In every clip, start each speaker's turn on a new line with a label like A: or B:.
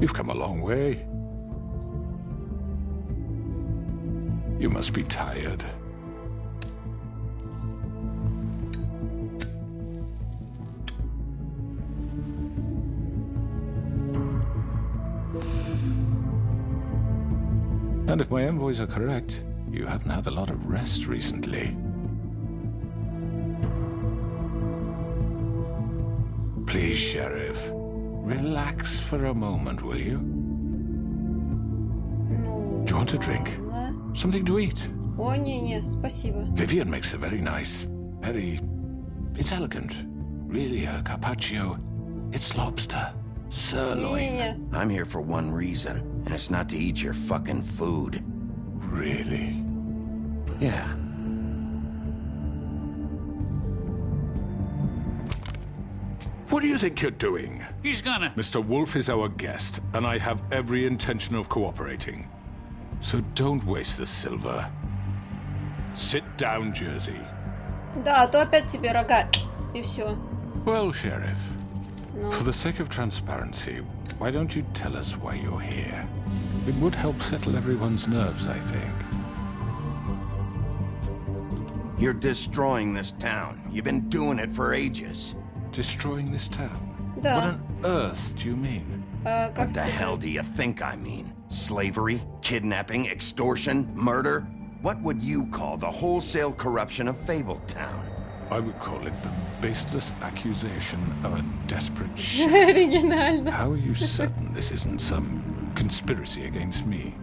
A: You've come a long way. You must be tired. And if my envoys are correct, you haven't had a lot of rest recently. Please, Sheriff, relax for a moment, will you?
B: Ну,
A: Do you want a drink?
B: ладно.
A: Something to eat?
B: О, не-не, спасибо.
A: Vivian makes a very nice, it's elegant. Really, a carpaccio. It's lobster. Sirloin.
B: Не-не-не.
C: I'm here for one reason, and it's not to eat your fucking food.
A: Really?
C: Yeah.
A: What do you think you're doing?
D: He's gonna...
A: Mr. Wolf is our guest, and I have every intention of cooperating. So don't waste the silver. Sit down, Jersey.
B: Да, а то опять тебе рога. И все.
A: Well, Sheriff,
B: Ну,
A: for the sake of transparency, why don't you tell us why you're here? It would help settle everyone's nerves, I think.
C: You're destroying this town. You've been doing it for ages.
A: Destroying this town?
B: Да.
A: What on earth do you mean?
B: как
C: What the
B: сказать?
C: hell do you think I mean? Slavery, kidnapping, extortion, murder? What would you call the wholesale corruption of Fabletown?
A: I would call it the baseless accusation of a desperate shit.
B: Оригинально.
A: How are you certain this isn't some conspiracy against me?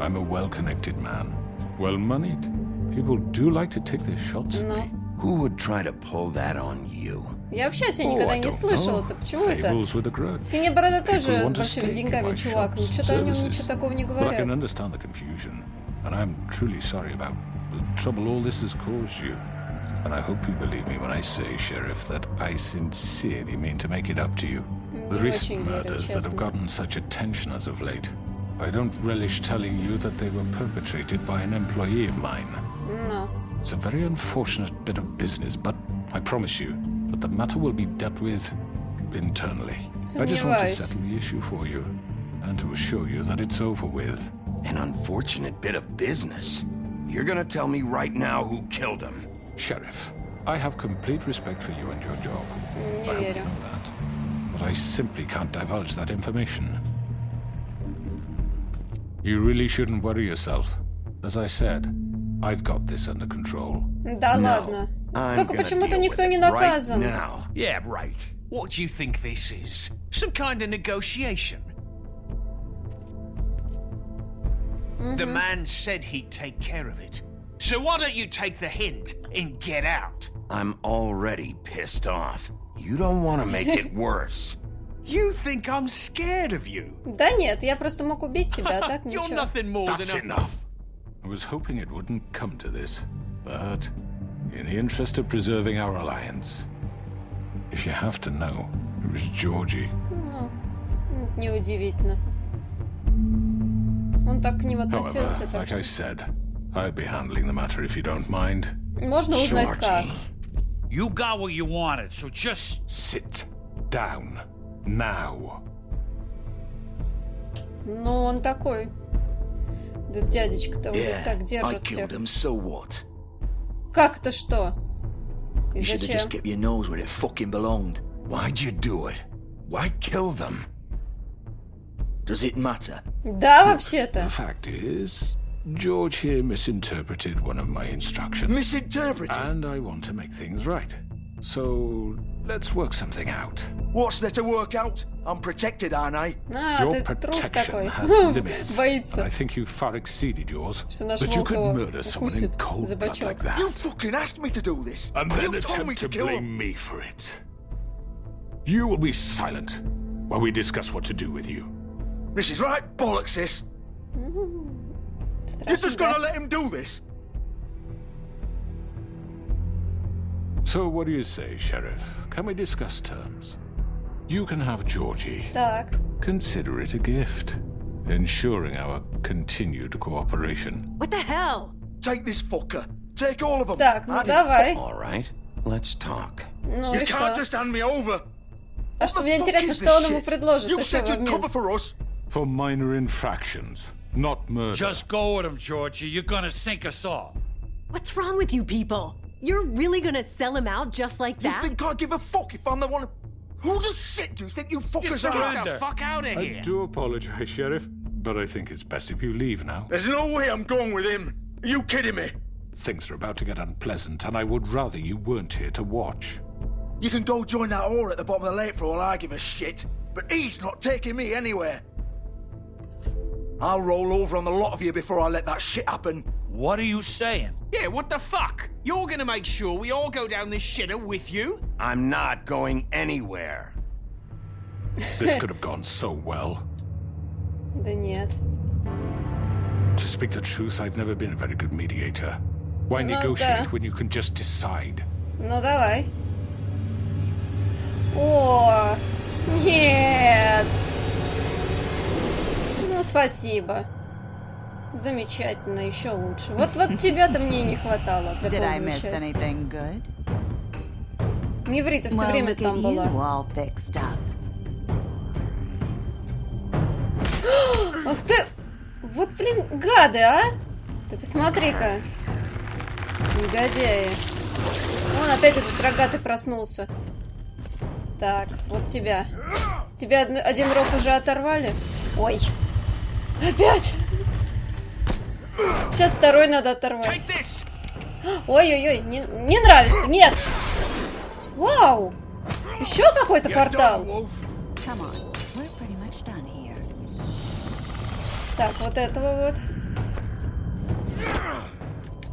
A: I'm a well-connected man, well-moneyed. People do like to take their shots at me.
C: Who would try to pull that on you?
B: Я вообще о тебе
A: Oh,
B: никогда
A: I
B: не
A: don't
B: слышала.
A: know.
B: Это почему это?
A: Fables with a grudge.
B: Синяя борода
A: People
B: тоже
A: want
B: с
A: a
B: большими
A: stake in
B: деньгами,
A: my
B: чувак. Ну
A: shops,
B: что-то о нем
A: services.
B: ничего такого не
A: But I
B: говорят.
A: can understand the confusion, and I'm truly sorry about the trouble all this has caused you. And I hope you believe me when I say, Sheriff, that I sincerely mean to make it up to you. The
B: Не
A: recent
B: очень верю,
A: murders that have
B: честно.
A: gotten such attention as of late, I don't relish telling you that they were perpetrated by an employee of mine.
B: Ну,
A: It's a very unfortunate bit of business, but I promise you that the matter will be dealt with internally. I just want to
B: Сомневаюсь.
A: settle the issue for you and to assure you that it's over with.
C: An unfortunate bit of business. You're gonna tell me right now who killed him.
A: Sheriff, I have complete respect for you and your job.
B: не
A: I hope you
B: верю.
A: know that. But I simply can't divulge that information. You really shouldn't worry yourself. As I said, I've got this under control.
B: Да ладно.
C: I'm
B: Только
C: gonna
B: почему-то
C: deal
B: никто
C: with
B: не
C: it right
B: наказан.
C: now.
D: Yeah, right. What do you think this is? Some kind of negotiation? The man said he'd take care of it. So why don't you take the hint and get out?
C: I'm already pissed off. You don't want to make it worse.
D: You think I'm scared of you?
B: Да нет, я просто мог убить тебя, а так
D: You're
B: ничего.
D: nothing more
A: That's
D: than a...
A: enough. I was hoping it wouldn't come to this, but in the interest of preserving our alliance, if you have to know, it was Georgie.
B: Неудивительно. Он так к ним
A: However,
B: относился, так
A: like I
B: что...
A: said, I'll be handling the matter if you don't mind.
B: Можно узнать как.
C: Georgie.
D: You got what you wanted, so just...
A: Sit down now.
B: Ну, он такой. Да дядечка-то уже так
E: I
B: держит
E: killed
B: всех.
E: him, so what?
B: Как это что? И
E: You should have just
B: зачем?
E: kept your nose where it fucking belonged.
C: Why'd you do it? Why kill them?
E: Does it matter?
B: Да, вообще-то.
A: The fact is, George here misinterpreted one of my instructions.
E: Misinterpreted?
A: And I want to make things right. So, let's work something out.
E: What's there to work out? I'm protected, aren't I?
B: А,
A: Your
B: ты трус
A: protection
B: такой.
A: has limits.
B: Боится,
A: And I think you've far exceeded yours.
B: что наш
A: But you
B: волк
A: could
B: его
A: murder someone in
B: укусит
A: cold
B: за
A: blood
B: бочок.
A: like that.
E: You fucking asked me to do this.
A: And then
E: you told me
A: attempt
E: to
A: to
E: kill
A: blame
E: him.
A: me for it. You will be silent while we discuss what to do with you.
E: This is right bollocks, sis. You're just
B: Страшно,
E: gonna
B: да?
E: let him do this?
A: So what do you say, Sheriff? Can we discuss terms? You can have Georgie.
B: Так,
A: Consider it a gift, ensuring our continued cooperation.
F: What the hell?
E: Take this fucker. Take all of them.
B: так, ну
E: I didn't
B: давай.
C: All right, let's talk.
B: Ну
E: You
B: и
E: can't
B: что?
E: just hand me over.
B: А что мне интересно, что он ему предложит
E: You
B: еще
E: said
B: в
E: you'd
B: обмен.
E: cover for us.
A: For minor infractions, not murder.
F: Just go with him, Georgie. You're gonna sink us all.
G: What's wrong with you people? You're really gonna sell him out just like
E: You
G: that?
E: think I give a fuck if I'm the one? Who the shit do you think you fuckers
D: Just
E: are?
D: get the
F: surrender.
D: fuck out of
A: I
D: here.
A: do apologize, Sheriff, but I think it's best if you leave now.
E: There's no way I'm going with him. Are you kidding me?
A: Things are about to get unpleasant, and I would rather you weren't here to watch.
E: You can go join that whore at the bottom of the lake for all I give a shit. But he's not taking me anywhere. I'll roll over on the lot of you before I let that shit happen.
F: What are you saying?
D: Yeah, what the fuck? You're gonna make sure we all go down this shitter with you?
C: I'm not going anywhere.
A: This could have gone so well.
B: Да нет.
A: To speak the truth, I've never been a very good mediator. Why
B: Ну
A: negotiate
B: да.
A: when you can just decide?
B: Ну давай. О, нет. Ну спасибо. Замечательно, еще лучше. Вот тебя-то мне не хватало для
H: Did I
B: полного
H: miss
B: счастья.
H: anything good?
B: Не ври, ты все
H: Well,
B: время
H: look at
B: там
H: you
B: была.
H: all fixed up.
B: Ах ты! Вот, блин, гады, а! Ты посмотри-ка. Негодяи. Вон опять этот рогатый проснулся. Так, вот тебя. Тебя один рог уже оторвали? Ой. Опять! Сейчас второй надо оторвать.
D: Take this!
B: Ой-ой-ой, не нравится, нет! Вау! Еще какой-то портал.
H: Come on, we're pretty much done here.
B: Так, вот этого вот.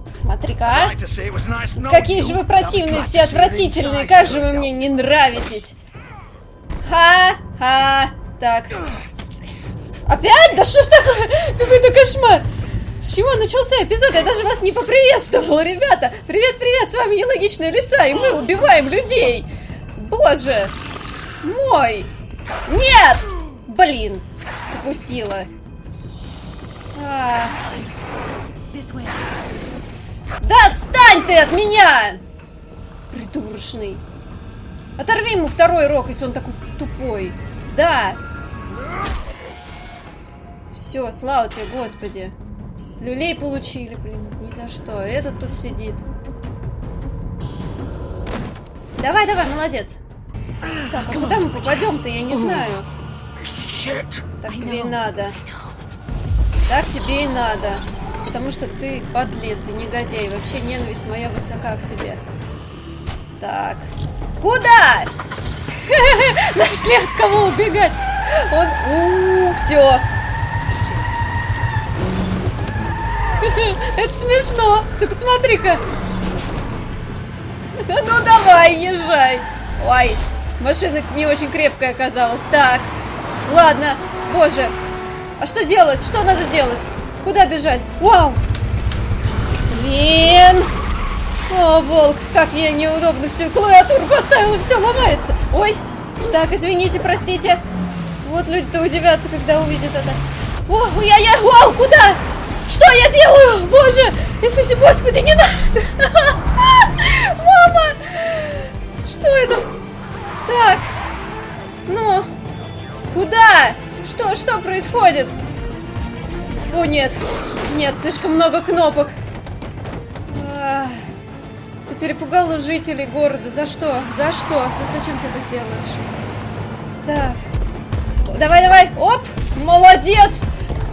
B: Смотри-ка, а!
E: Like to say it was nice knowing
B: Какие
E: you.
B: же вы
E: I'll be
B: противные,
E: glad
B: все
E: to see the
B: отвратительные.
E: inside
B: Как же вы
E: straightened
B: мне
E: out.
B: не нравитесь. Ха-ха. Так. Опять? Да что ж такое? Какой-то кошмар. С чего начался эпизод? Я даже вас не поприветствовала, ребята. Привет-привет, с вами Нелогичная Лиса, и мы убиваем людей. Боже мой. Нет! Блин. Упустила.
H: This way.
B: Да отстань ты от меня! Придурочный. Оторви ему второй рог, если он такой тупой. Да. Все, слава тебе, Господи. Люлей получили, блин, ни за что. Этот тут сидит. Давай, давай, молодец. Так, а куда мы попадем-то, я не знаю.
E: Shit.
B: Так тебе и надо. Так тебе и надо. Потому что ты подлец и негодяй. Вообще ненависть моя высока к тебе. Так. Куда? Нашли от кого убегать. Он... все. Это смешно. Ты посмотри-ка. Ну давай, езжай. Ой, машина не очень крепкая оказалась. Так, ладно. Боже, а что делать? Что надо делать? Куда бежать? Вау! Блин! О, волк, как я неудобно всю клавиатуру поставила, все ломается. Ой, так, извините, простите. Вот люди-то удивятся, когда увидят это. О, я, вау, куда? Что я делаю? Боже, Иисусе, Господи, не надо! Мама! Что это? Так, ну, куда? Что происходит? О, нет, нет, слишком много кнопок. Ты перепугала жителей города. За что? За что? Зачем ты это сделаешь? Так. Давай. Оп! Молодец!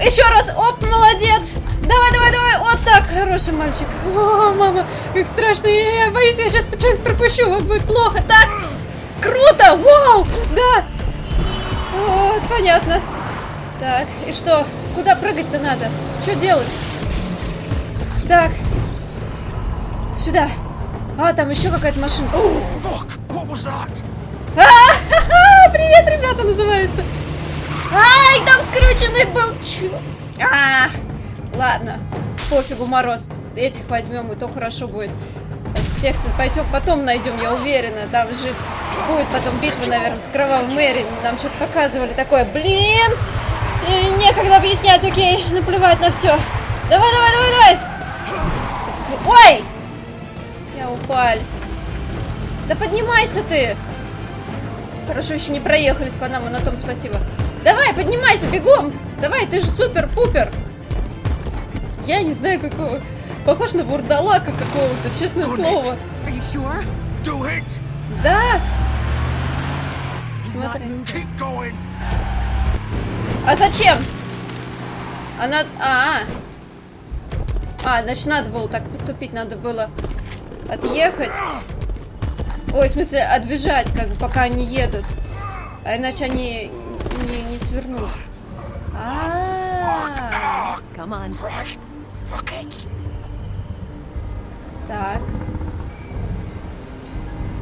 B: Еще раз! Оп! Молодец! Давай! Вот так! Хороший мальчик. О, мама, как страшно. Я боюсь, я сейчас что-нибудь пропущу. Вот будет плохо. Так! Круто! Вау! Да! Вот, понятно. Так, и что? Куда прыгать-то надо? Что делать? Так. Сюда. А, там еще какая-то машина.
E: Fuck! What was that?
B: Привет, ребята, называется. Ай, там скрюченный был. Чё? Ладно. Пофигу, Мороз. Этих возьмем, и то хорошо будет. Тех пойдем потом найдем, я уверена. Там же будет потом битва, наверное, с Кровавой Мэри. Нам что-то показывали такое. Блин! И некогда объяснять, окей. Наплевать на все. Давай. Ой! Я упал. Да поднимайся ты! Хорошо, еще не проехались по нам, и на том спасибо. Давай, поднимайся, бегом! Давай, ты же супер-пупер! Я не знаю какого. Похож на вурдалака какого-то, честное слово.
G: Are you sure?
E: Do it!
B: Да! Смотри.
E: Keep going!
B: А зачем? Она... значит, надо было так поступить, надо было отъехать. Ой, в смысле, отбежать, как бы, пока они едут. А иначе они не свернут.
G: Come on.
B: Так.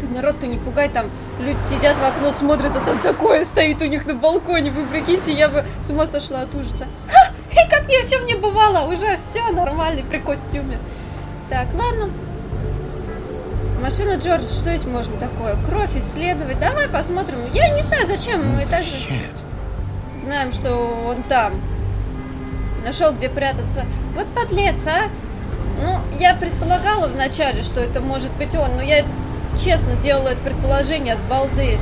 B: Ты, народ-то не пугай, там люди сидят в окно, смотрят, а там такое стоит у них на балконе. Вы прикиньте, я бы с ума сошла от ужаса. И как ни в чем не бывало, уже все нормально, при костюме. Так, ладно. Машина Джорджа, что здесь можно такое? Кровь исследовать. Давай посмотрим. Я не знаю, зачем. Мы также знаем, что он там. Нашел, где прятаться. Вот подлец, а? Ну, я предполагала вначале, что это может быть он, но я честно делала это предположение от балды.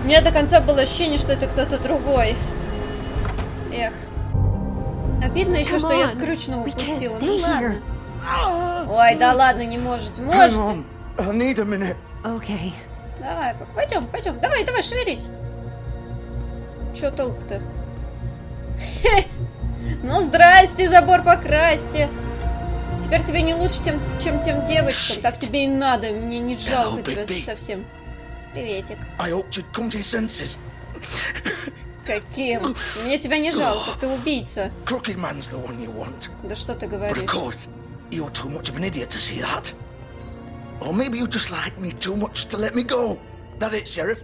B: У меня до конца было ощущение, что это кто-то другой. Эх. Обидно еще, что я скрюченного упустила. Ну ладно. Ой, да ладно, не можете. Можете.
G: Okay.
B: Давай, пойдем. Давай, шевелись. Че толку-то? Ну, здрасте, забор покрасьте. Теперь тебе не лучше, чем тем девочкам. Так тебе и надо. Мне не жалко тебя совсем. Приветик. Каким? Мне тебя не жалко, ты убийца. Да что ты говоришь?
E: You're too much of an idiot to see that. Or maybe you just like me too much to let me go. That it, Sheriff?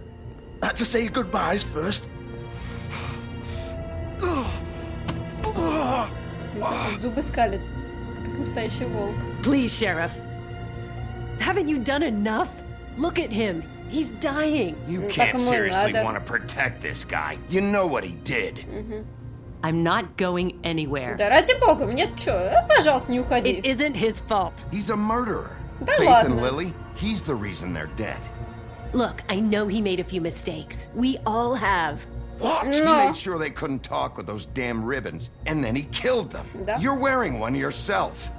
E: Had to say goodbyes first.
B: Зубы скалит, как настоящий волк.
G: Please, Sheriff. Haven't you done enough? Look at him. He's dying.
C: You can't seriously want to protect this guy. You know what he did.
G: I'm not going anywhere.
B: Да ради бога, мне чё? Пожалуйста, не уходи.
G: It isn't his fault.
C: He's a murderer.
B: Да
C: Faith
B: ладно.
C: and Lily, he's the reason they're dead.
G: Look, I know he made a few mistakes. We all have.
C: What?
B: No.
C: He made sure they couldn't talk with those damn ribbons, and then he killed them.
B: Да.
C: You're wearing one yourself.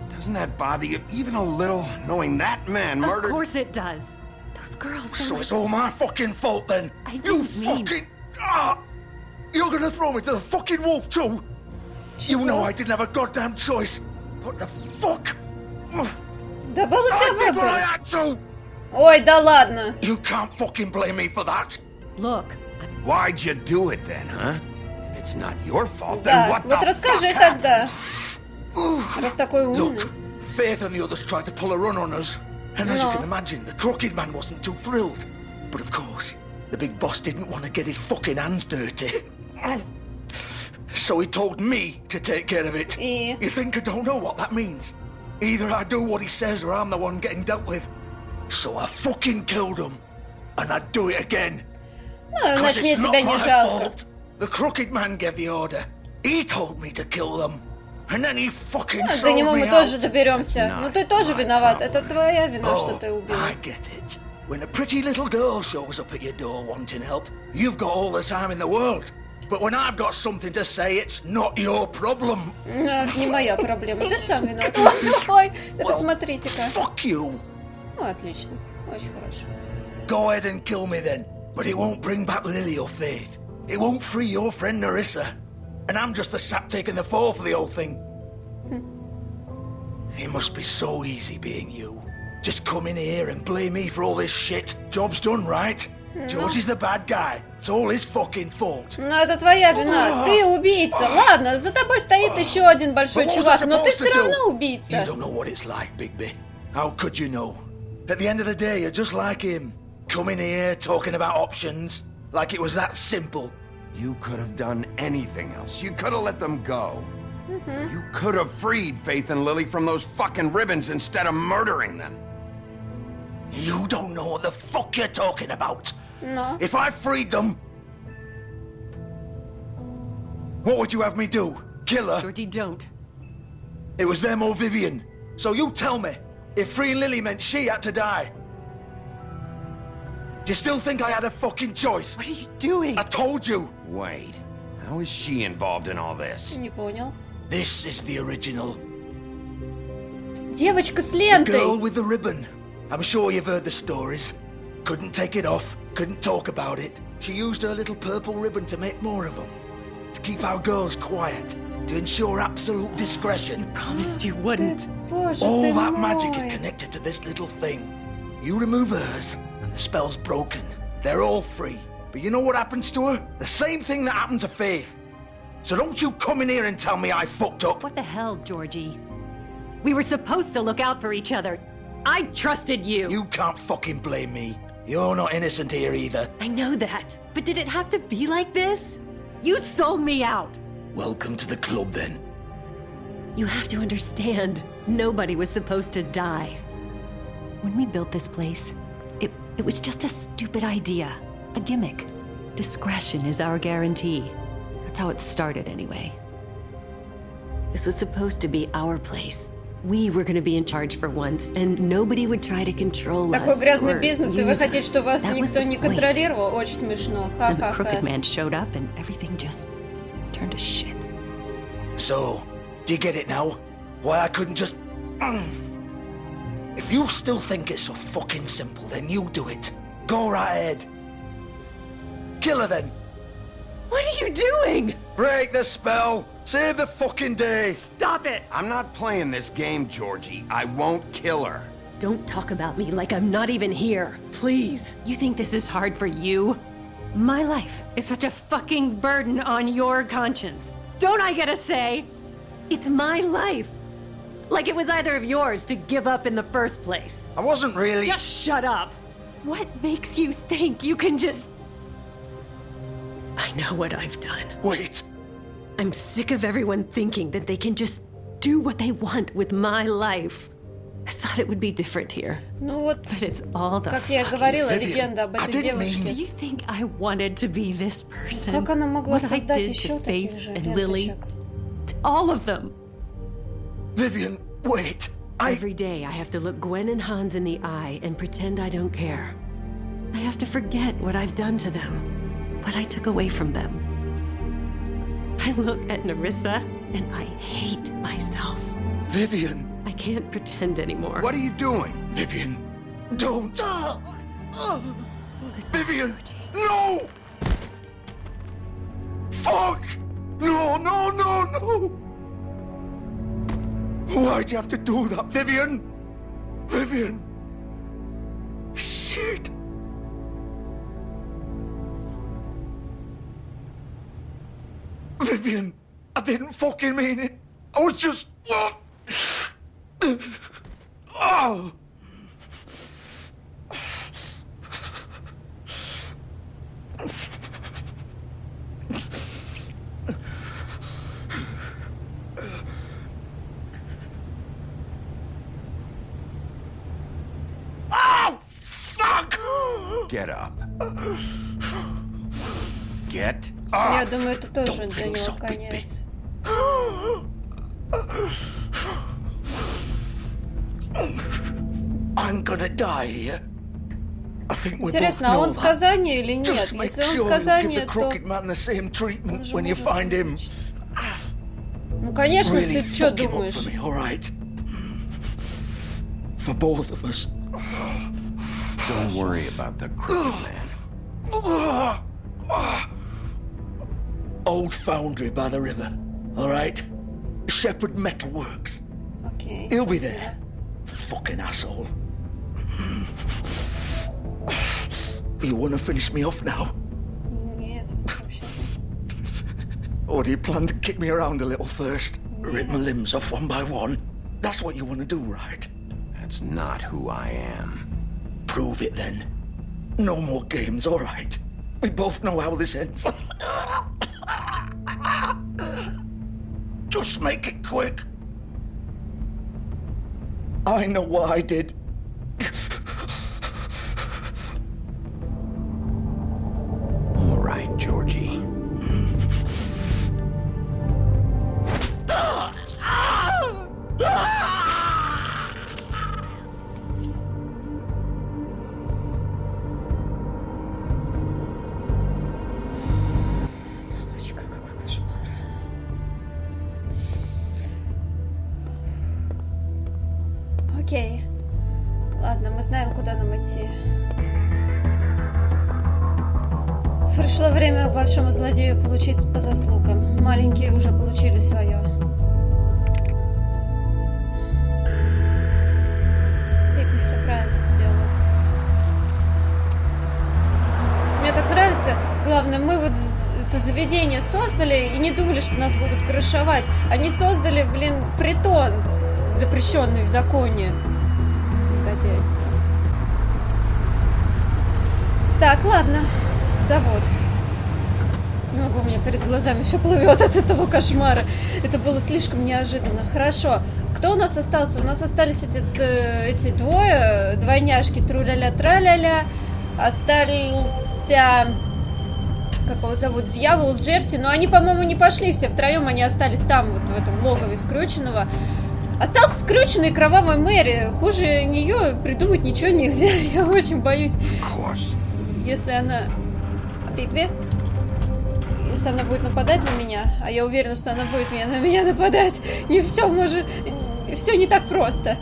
C: Doesn't that bother you even a little, knowing that man murdered...
G: Of course it does. Those girls...
E: So it's all my fucking fault then?
G: I
E: You
G: didn't mean...
E: fucking... You're gonna throw me to the fucking wolf too? You know I didn't have a goddamn choice. What the fuck?
B: Да был у
E: I
B: тебя
E: did what I
B: выбор.
E: had to.
B: Ой, да ладно.
E: You can't fucking blame me for that.
G: Look,
C: Why'd you do it then, huh? If it's not your fault,
B: Да,
C: then what
B: вот
C: the
B: расскажи
C: fuck
B: тогда.
C: happened?
B: Раз такой умный.
E: Look, Faith and the others tried to pull a run on us. And as you
B: No.
E: can imagine, the crooked man wasn't too thrilled. But of course, the big boss didn't want to get his fucking hands dirty. So he told me to take care of it.
B: И...
E: You think I don't know what that means? Either I do what he says or I'm the one getting dealt with. So I fucking killed him. And I'd do it again.
B: Ну,
E: 'Cause
B: значит, мне
E: it's not
B: тебя не
E: my
B: жалко.
E: fault. The crooked man gave the order. He told me to kill them. And then he fucking
B: Ну, до
E: sold
B: него
E: me
B: мы тоже
E: out.
B: доберемся. Ну, ты тоже виноват. Это твоя вина, что
E: Oh,
B: ты убил.
E: I get it. When a pretty little girl shows up at your door wanting help, you've got all the time in the world. But when I've got something to say, it's not your problem.
B: Ну, это не моя проблема. Ты сам виноват. Ой, ты посмотрите-ка.
E: Fuck you.
B: Ну, отлично. Очень хорошо.
E: Go ahead and kill me then. But it won't bring back Lily or Faith. It won't free your friend Narissa. And I'm just the sap taking the fall for the whole thing. It must be so easy being you. Just come in here and blame me for all this shit. Job's done, right? George is the bad guy. It's all his fucking fault.
B: Ну, это твоя вина. Ты убийца. Ладно, за тобой стоит еще один большой
E: But what was I
B: чувак, но ты
E: supposed
B: все
E: to do?
B: равно
E: You
B: убийца.
E: don't know what it's like, Bigby. How could you know? At the end of the day, you're just like him. Coming here, talking about options. Like it was that simple.
C: You could have done anything else. You could have let them go. You could have freed Faith and Lily from those fucking ribbons instead of murdering them.
E: You don't know what the fuck you're talking about.
B: Но...
E: If I freed them, what would you have me do? Kill her?
G: Georgie, don't.
E: It was them or Vivian. So you tell me, if freeing Lily meant she had to die. Do you still think I had a fucking choice?
G: What are you doing?
E: I told you.
C: Wait, how is she involved in all this?
B: Не понял.
E: This is the original.
B: Девочка с
E: Girl
B: лентой.
E: with the ribbon. I'm sure you've heard the stories. Couldn't take it off, couldn't talk about it. She used her little purple ribbon to make more of them. To keep our girls quiet. To ensure absolute discretion.
G: Promised you wouldn't.
B: Боже
E: All
B: ты
E: that magic is
B: мой.
E: connected to this little thing. You remove hers, and the spell's broken. They're all free. But you know what happens to her? The same thing that happened to Faith. So don't you come in here and tell me I fucked up.
G: What the hell, Georgie? We were supposed to look out for each other. I trusted you.
E: You can't fucking blame me. You're not innocent here either.
G: I know that. But did it have to be like this? You sold me out.
E: Welcome to the club, then.
G: You have to understand, nobody was supposed to die. When we built this place, it was just a stupid idea, a gimmick. Discretion is our guarantee. That's how it started anyway. This was supposed to be our place. We were going to be in charge for once, and nobody would try to control
B: Такой
G: us
B: грязный
G: or
B: бизнес, и вы
G: use
B: хотите,
G: us.
B: чтобы вас
G: That was
B: никто
G: the
B: не
G: point.
B: контролировал? Очень смешно.
G: And the crooked
B: Ха-ха-ха.
G: man showed up, and everything just turned to shit.
E: So, do you get it now? Why I couldn't just... If you still think it's so fucking simple, then you do it. Go right ahead. Kill her then.
G: What are you doing?
E: Break the spell. Save the fucking day.
G: Stop it!
C: I'm not playing this game, Georgie. I won't kill her.
G: Don't talk about me like I'm not even here. Please. You think this is hard for you? My life is such a fucking burden on your conscience. Don't I get a say? It's my life. Like it was either of yours to give up in the first place.
E: I wasn't really...
G: Just shut up. What makes you think you can just... I know what I've done.
E: Wait.
G: I'm sick of everyone thinking that they can just do what they want with my life. I thought it would be different here.
B: Ну вот,
G: But it's all the
B: как я
G: fucking
B: говорила,
G: same.
E: Vivian,
B: легенда об
E: I
B: этой
E: didn't mean-
G: Do
B: девушке.
G: you think I wanted to be this person?
B: Как она могла
G: What I
B: создать
G: did
B: еще
G: to
B: таких
G: Faith
B: же
G: and Lily?
B: ленточек?
G: To all of them.
E: Vivian, wait.
G: Every day I have to look Gwen and Hans in the eye and pretend I don't care. I have to forget what I've done to them, what I took away from them. I look at Narissa and I hate myself.
E: Vivian.
G: I can't pretend anymore.
C: What are you doing?
E: Vivian. Don't. Vivian. No. Fuck. No, no, no, no. Why'd you have to do that, Vivian? Vivian. Shit. Vivian, I didn't fucking mean it. I was just... Oh. Oh, fuck!
C: Get up. Get
B: Я
C: up.
B: думаю, это тоже
E: Don't
B: для
E: think
B: него
E: so, Big
B: конец.
E: I'm gonna die here. I think we both
B: Интересно, а
E: know
B: он
E: that.
B: сказание или нет?
E: Just make
B: Если он
E: sure you give
B: сказание,
E: the
B: то...
E: crooked man the same
B: он
E: treatment
B: же
E: when you
B: может
E: find him.
B: вылечиться. Ну, конечно,
E: Really
B: ты что
E: fuck him up
B: думаешь?
E: for me, all right? For both of us.
C: Don't worry about the crooked man.
E: Old foundry by the river, all right? Shepherd Metalworks.
B: Окей,
E: He'll be
B: спасибо.
E: there. Fucking asshole. You wanna finish me off now?
B: Нет, вообще.
E: Or do you plan to kick me around a little first? Rip my limbs off one by one? That's what you wanna do, right?
C: That's not who I am.
E: Prove it then. No more games, all right? We both know how this ends. Just make it quick. I know what I did.
C: All right, Georgie.
B: Окей. Ладно, мы знаем, куда нам идти. Пришло время большому злодею получить по заслугам. Маленькие уже получили свое. Бигби все правильно сделал. Мне так нравится. Главное, мы вот это заведение создали и не думали, что нас будут крышевать. Они создали, блин, притон, запрещенный в законе. Негодяйство. Так, ладно. Завод. Не могу, у меня перед глазами все плывет от этого кошмара. Это было слишком неожиданно. Хорошо. Кто у нас остался? У нас остались эти двое, двойняшки, тру-ля-ля-тра-ля-ля. Остался... Как его зовут? Дьявол с Джерси. Но они, по-моему, не пошли все втроем. Они остались там, вот в этом логове скрюченного. Остался скрюченный кровавой Мэри. Хуже нее придумать ничего нельзя. Я очень боюсь. Если она... Бигби? Если она будет нападать на меня, а я уверена, что она будет на меня нападать, и все может... Все не так просто.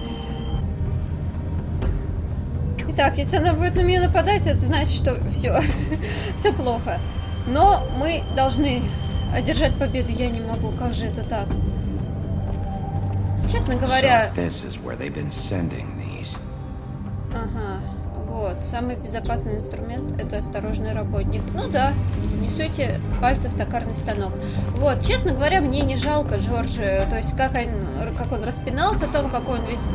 B: Итак, если она будет на меня нападать, это значит, что все. Все плохо. Но мы должны одержать победу. Я не могу. Как же это так? Честно говоря... Ага. Вот. Самый безопасный инструмент — это осторожный работник. Ну да. Не суйте пальцы в токарный станок. Вот. Честно говоря, мне не жалко Джорджа. То есть, как он распинался о том, какой он весь...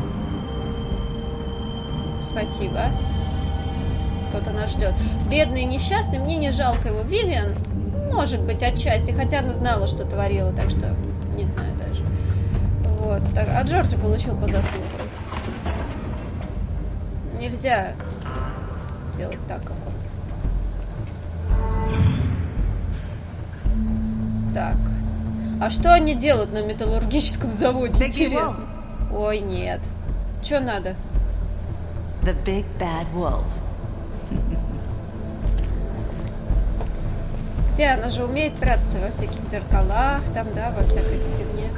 B: Спасибо. Кто-то нас ждет. Бедный и несчастный, мне не жалко его. Вивиан, может быть, отчасти, хотя она знала, что творила, так что не знаю даже. Вот. Так, а Джорджи получил по заслугам. Нельзя делать так, как он. Так. А что они делают на металлургическом заводе? Интересно. Ой, нет. Что надо?
H: The big bad wolf.
B: Где она же умеет прятаться во всяких зеркалах, там, да, во всякой фигне.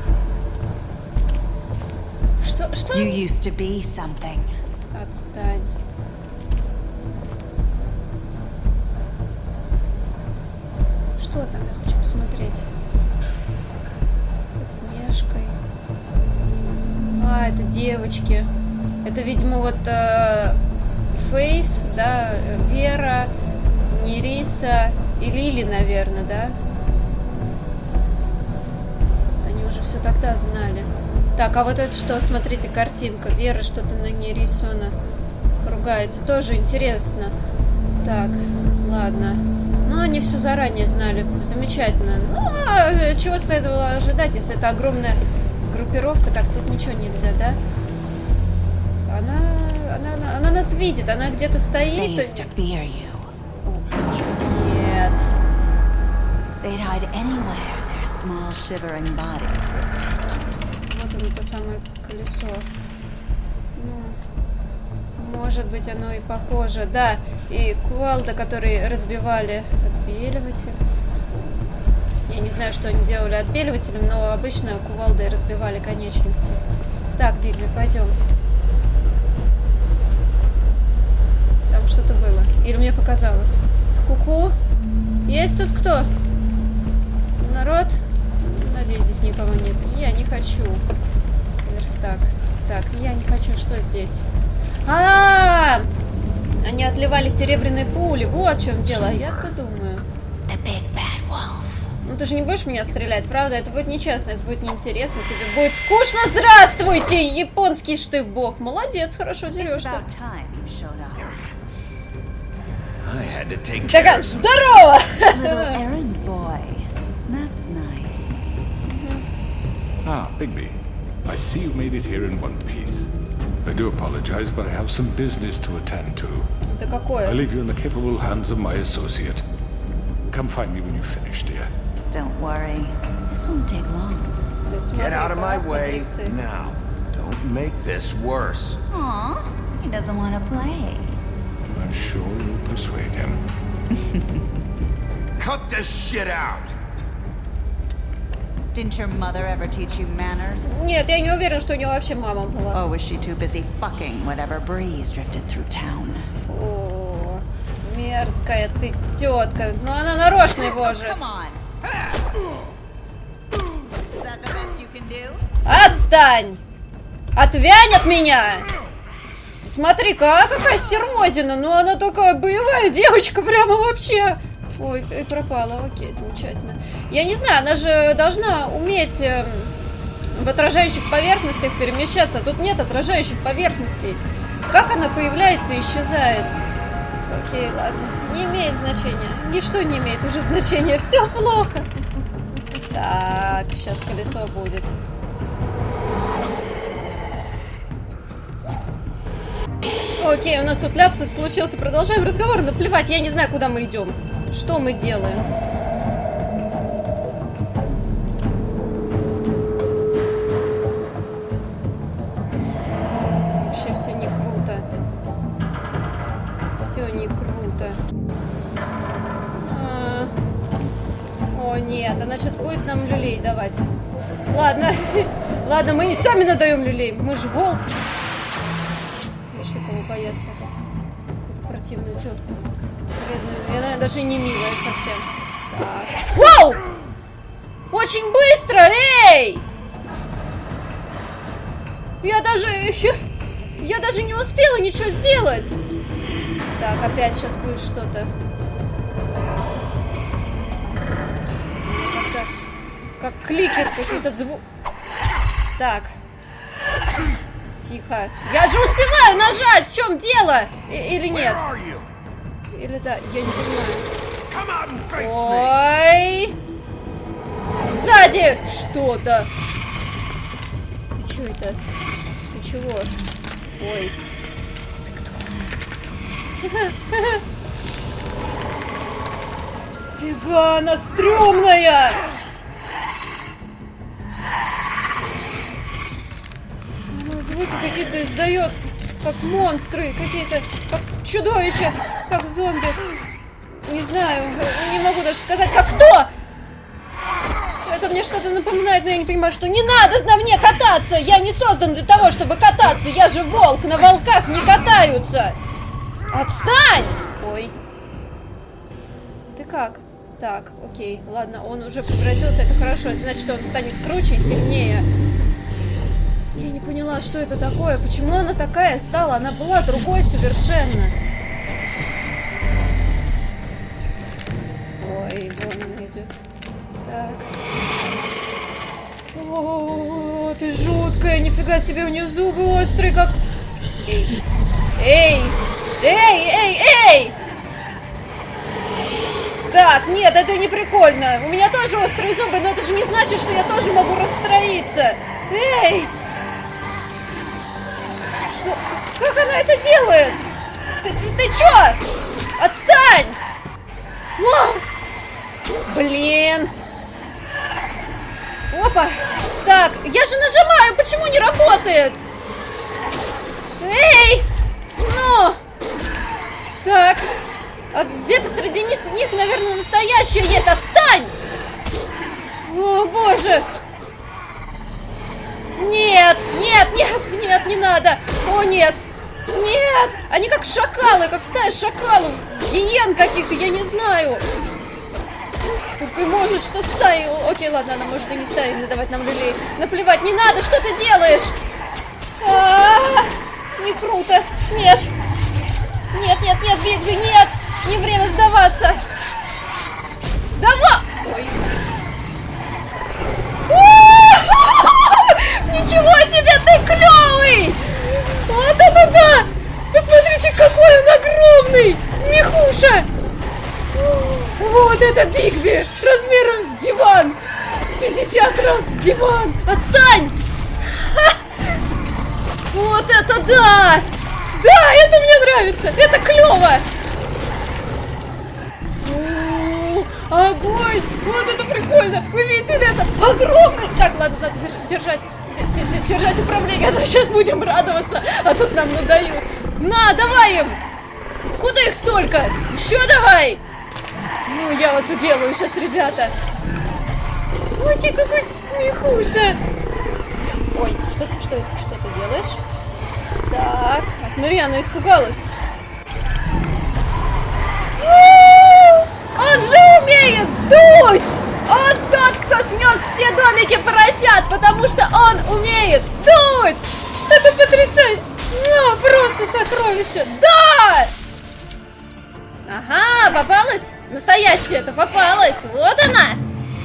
B: Что?
H: You used to be something.
B: Отстань. Что там? Я хочу посмотреть. Со Снежкой. А, это девочки. Это, видимо, вот Фейс, да, Вера, Нериса и Лили, наверное, да? Они уже все тогда знали. Так, а вот это что? Смотрите, картинка. Вера что-то на Нерису, она ругается. Тоже интересно. Так, ладно. Ну, они все заранее знали. Замечательно. Ну, а чего следовало ожидать, если это огромная группировка? Так, тут ничего нельзя, да? Она нас видит, она где-то стоит.
H: They used to fear you.
B: О, боже, нет.
H: They'd hide anywhere their small shivering bodies were kept.
B: Вот оно, то самое колесо. Ну, может быть, оно и похоже. Да, и кувалда, которые разбивали отбеливатель. Я не знаю, что они делали отбеливателем, но обычно кувалдой разбивали конечности. Так, Бигби, пойдем. Там что-то было. Или мне показалось. Ку-ку. Есть тут кто? Народ? Надеюсь, здесь никого нет. Я не хочу. Верстак. Так, я не хочу. Что здесь? Они отливали серебряные пули. Вот в чем дело. Я-то думаю.
H: The big bad wolf.
B: Ну ты же не будешь меня стрелять, правда? Это будет нечестно, это будет неинтересно. Тебе будет скучно. Здравствуйте, японский ж ты бог. Молодец, хорошо дерешься. Такая, здорово!
H: Little errand boy. That's nice.
A: Ah, Bigby. I see you made it here in one piece. I do apologize, but I have some business to attend to.
B: Это какое?
A: I leave you in the capable hands of my associate. Come find me when you've finished, dear.
H: Don't worry. This won't take long.
C: Get out of my way now. Don't make this worse.
H: Aw, he doesn't want to play.
A: I'm sure you'll persuade him.
C: Cut this shit out!
H: Didn't your mother ever teach you manners?
B: Нет, я не уверен, что у него вообще мама была.
H: Or was she too busy fucking whatever breeze drifted through town?
B: О, мерзкая ты тетка. Но она нарочно его же.
H: Come on. Is that the best you can do?
B: Отстань! Отвянь от меня! Смотри-ка, какая стервозина. Ну, она такая боевая девочка, прямо вообще. Ой, и пропала. Окей, замечательно. Я не знаю, она же должна уметь в отражающих поверхностях перемещаться. Тут нет отражающих поверхностей. Как она появляется и исчезает? Окей, ладно. Не имеет значения. Ничто не имеет уже значения. Все плохо. Так, сейчас колесо будет. Окей, у нас тут ляпсус случился. Продолжаем разговор. Наплевать, я не знаю, куда мы идем. Что мы делаем? Вообще все не круто. Все не круто. О, нет, она сейчас будет нам люлей давать. Ладно, ладно, мы и сами надаем люлей. Мы же волк. Видишь ли, кого бояться? Эту противную тетку. Бедную. Она даже не милая совсем. Так. Вау! Очень быстро! Эй! Я даже не успела ничего сделать. Так, опять сейчас будет что-то. Как кликер, какие-то звук. Так. Тихо. Я же успеваю нажать! В чем дело? Или нет? Или да? Я не понимаю. Ой! Сзади что-то. Ты что это? Ты чего? Ой. Ты кто? Фига, она стрёмная! Она звуки какие-то издает, как монстры, какие-то, как чудовища, как зомби. Не знаю, не могу даже сказать, как кто! Это мне что-то напоминает, но я не понимаю, что не надо на мне кататься! Я не создан для того, чтобы кататься! Я же волк, на волках не катаются! Отстань! Ой. Ты как? Так, окей, ладно, он уже превратился, это хорошо. Это значит, что он станет круче и сильнее. Я не поняла, что это такое, почему она такая стала? Она была другой совершенно. Ой, вон она идет. Так. О, ты жуткая, нифига себе, у нее зубы острые, как... Эй! Эй! Эй, эй, эй! Так, нет, это не прикольно. У меня тоже острые зубы, но это же не значит, что я тоже могу расстроиться. Эй! Что? Как она это делает? Ты чё? Отстань! О! Блин! Опа! Так, я же нажимаю, почему не работает? Эй! Ну! Так. А где-то среди них, наверное, настоящая есть. Отстань! О, боже! Нет, нет, нет, нет, не надо. О, нет. Нет. Они как шакалы, как стая шакалов. Гиен каких-то, я не знаю. Только может, что стаи... Окей, ладно, она может и не стаи надавать нам люлей. Наплевать, не надо, что ты делаешь? Не круто. Нет. Нет, нет, нет, Бигби, нет. Не время сдаваться. Давай! Ой. Ничего себе, ты клевый! Вот это да! Посмотрите, какой он огромный! Михуша! Вот это Бигби! Размером с диван! 50 раз с диван! Отстань! Вот это да! Да, это мне нравится! Это клево! Огонь! Вот это прикольно! Вы видели это? Огромный! Так, ладно, надо держать управление, а то сейчас будем радоваться, а тут нам надают. На, давай им! Откуда их столько? Еще давай! Ну, я вас уделаю сейчас, ребята. Ой, какой Михуша! Ой, что ты делаешь? Так, а смотри, она испугалась. Он же умеет дуть! Он тот, кто снес все домики поросят, потому что он умеет дуть! Это потрясающе! Ну, просто сокровище! Да! Ага, попалась? Настоящая-то попалась! Вот она!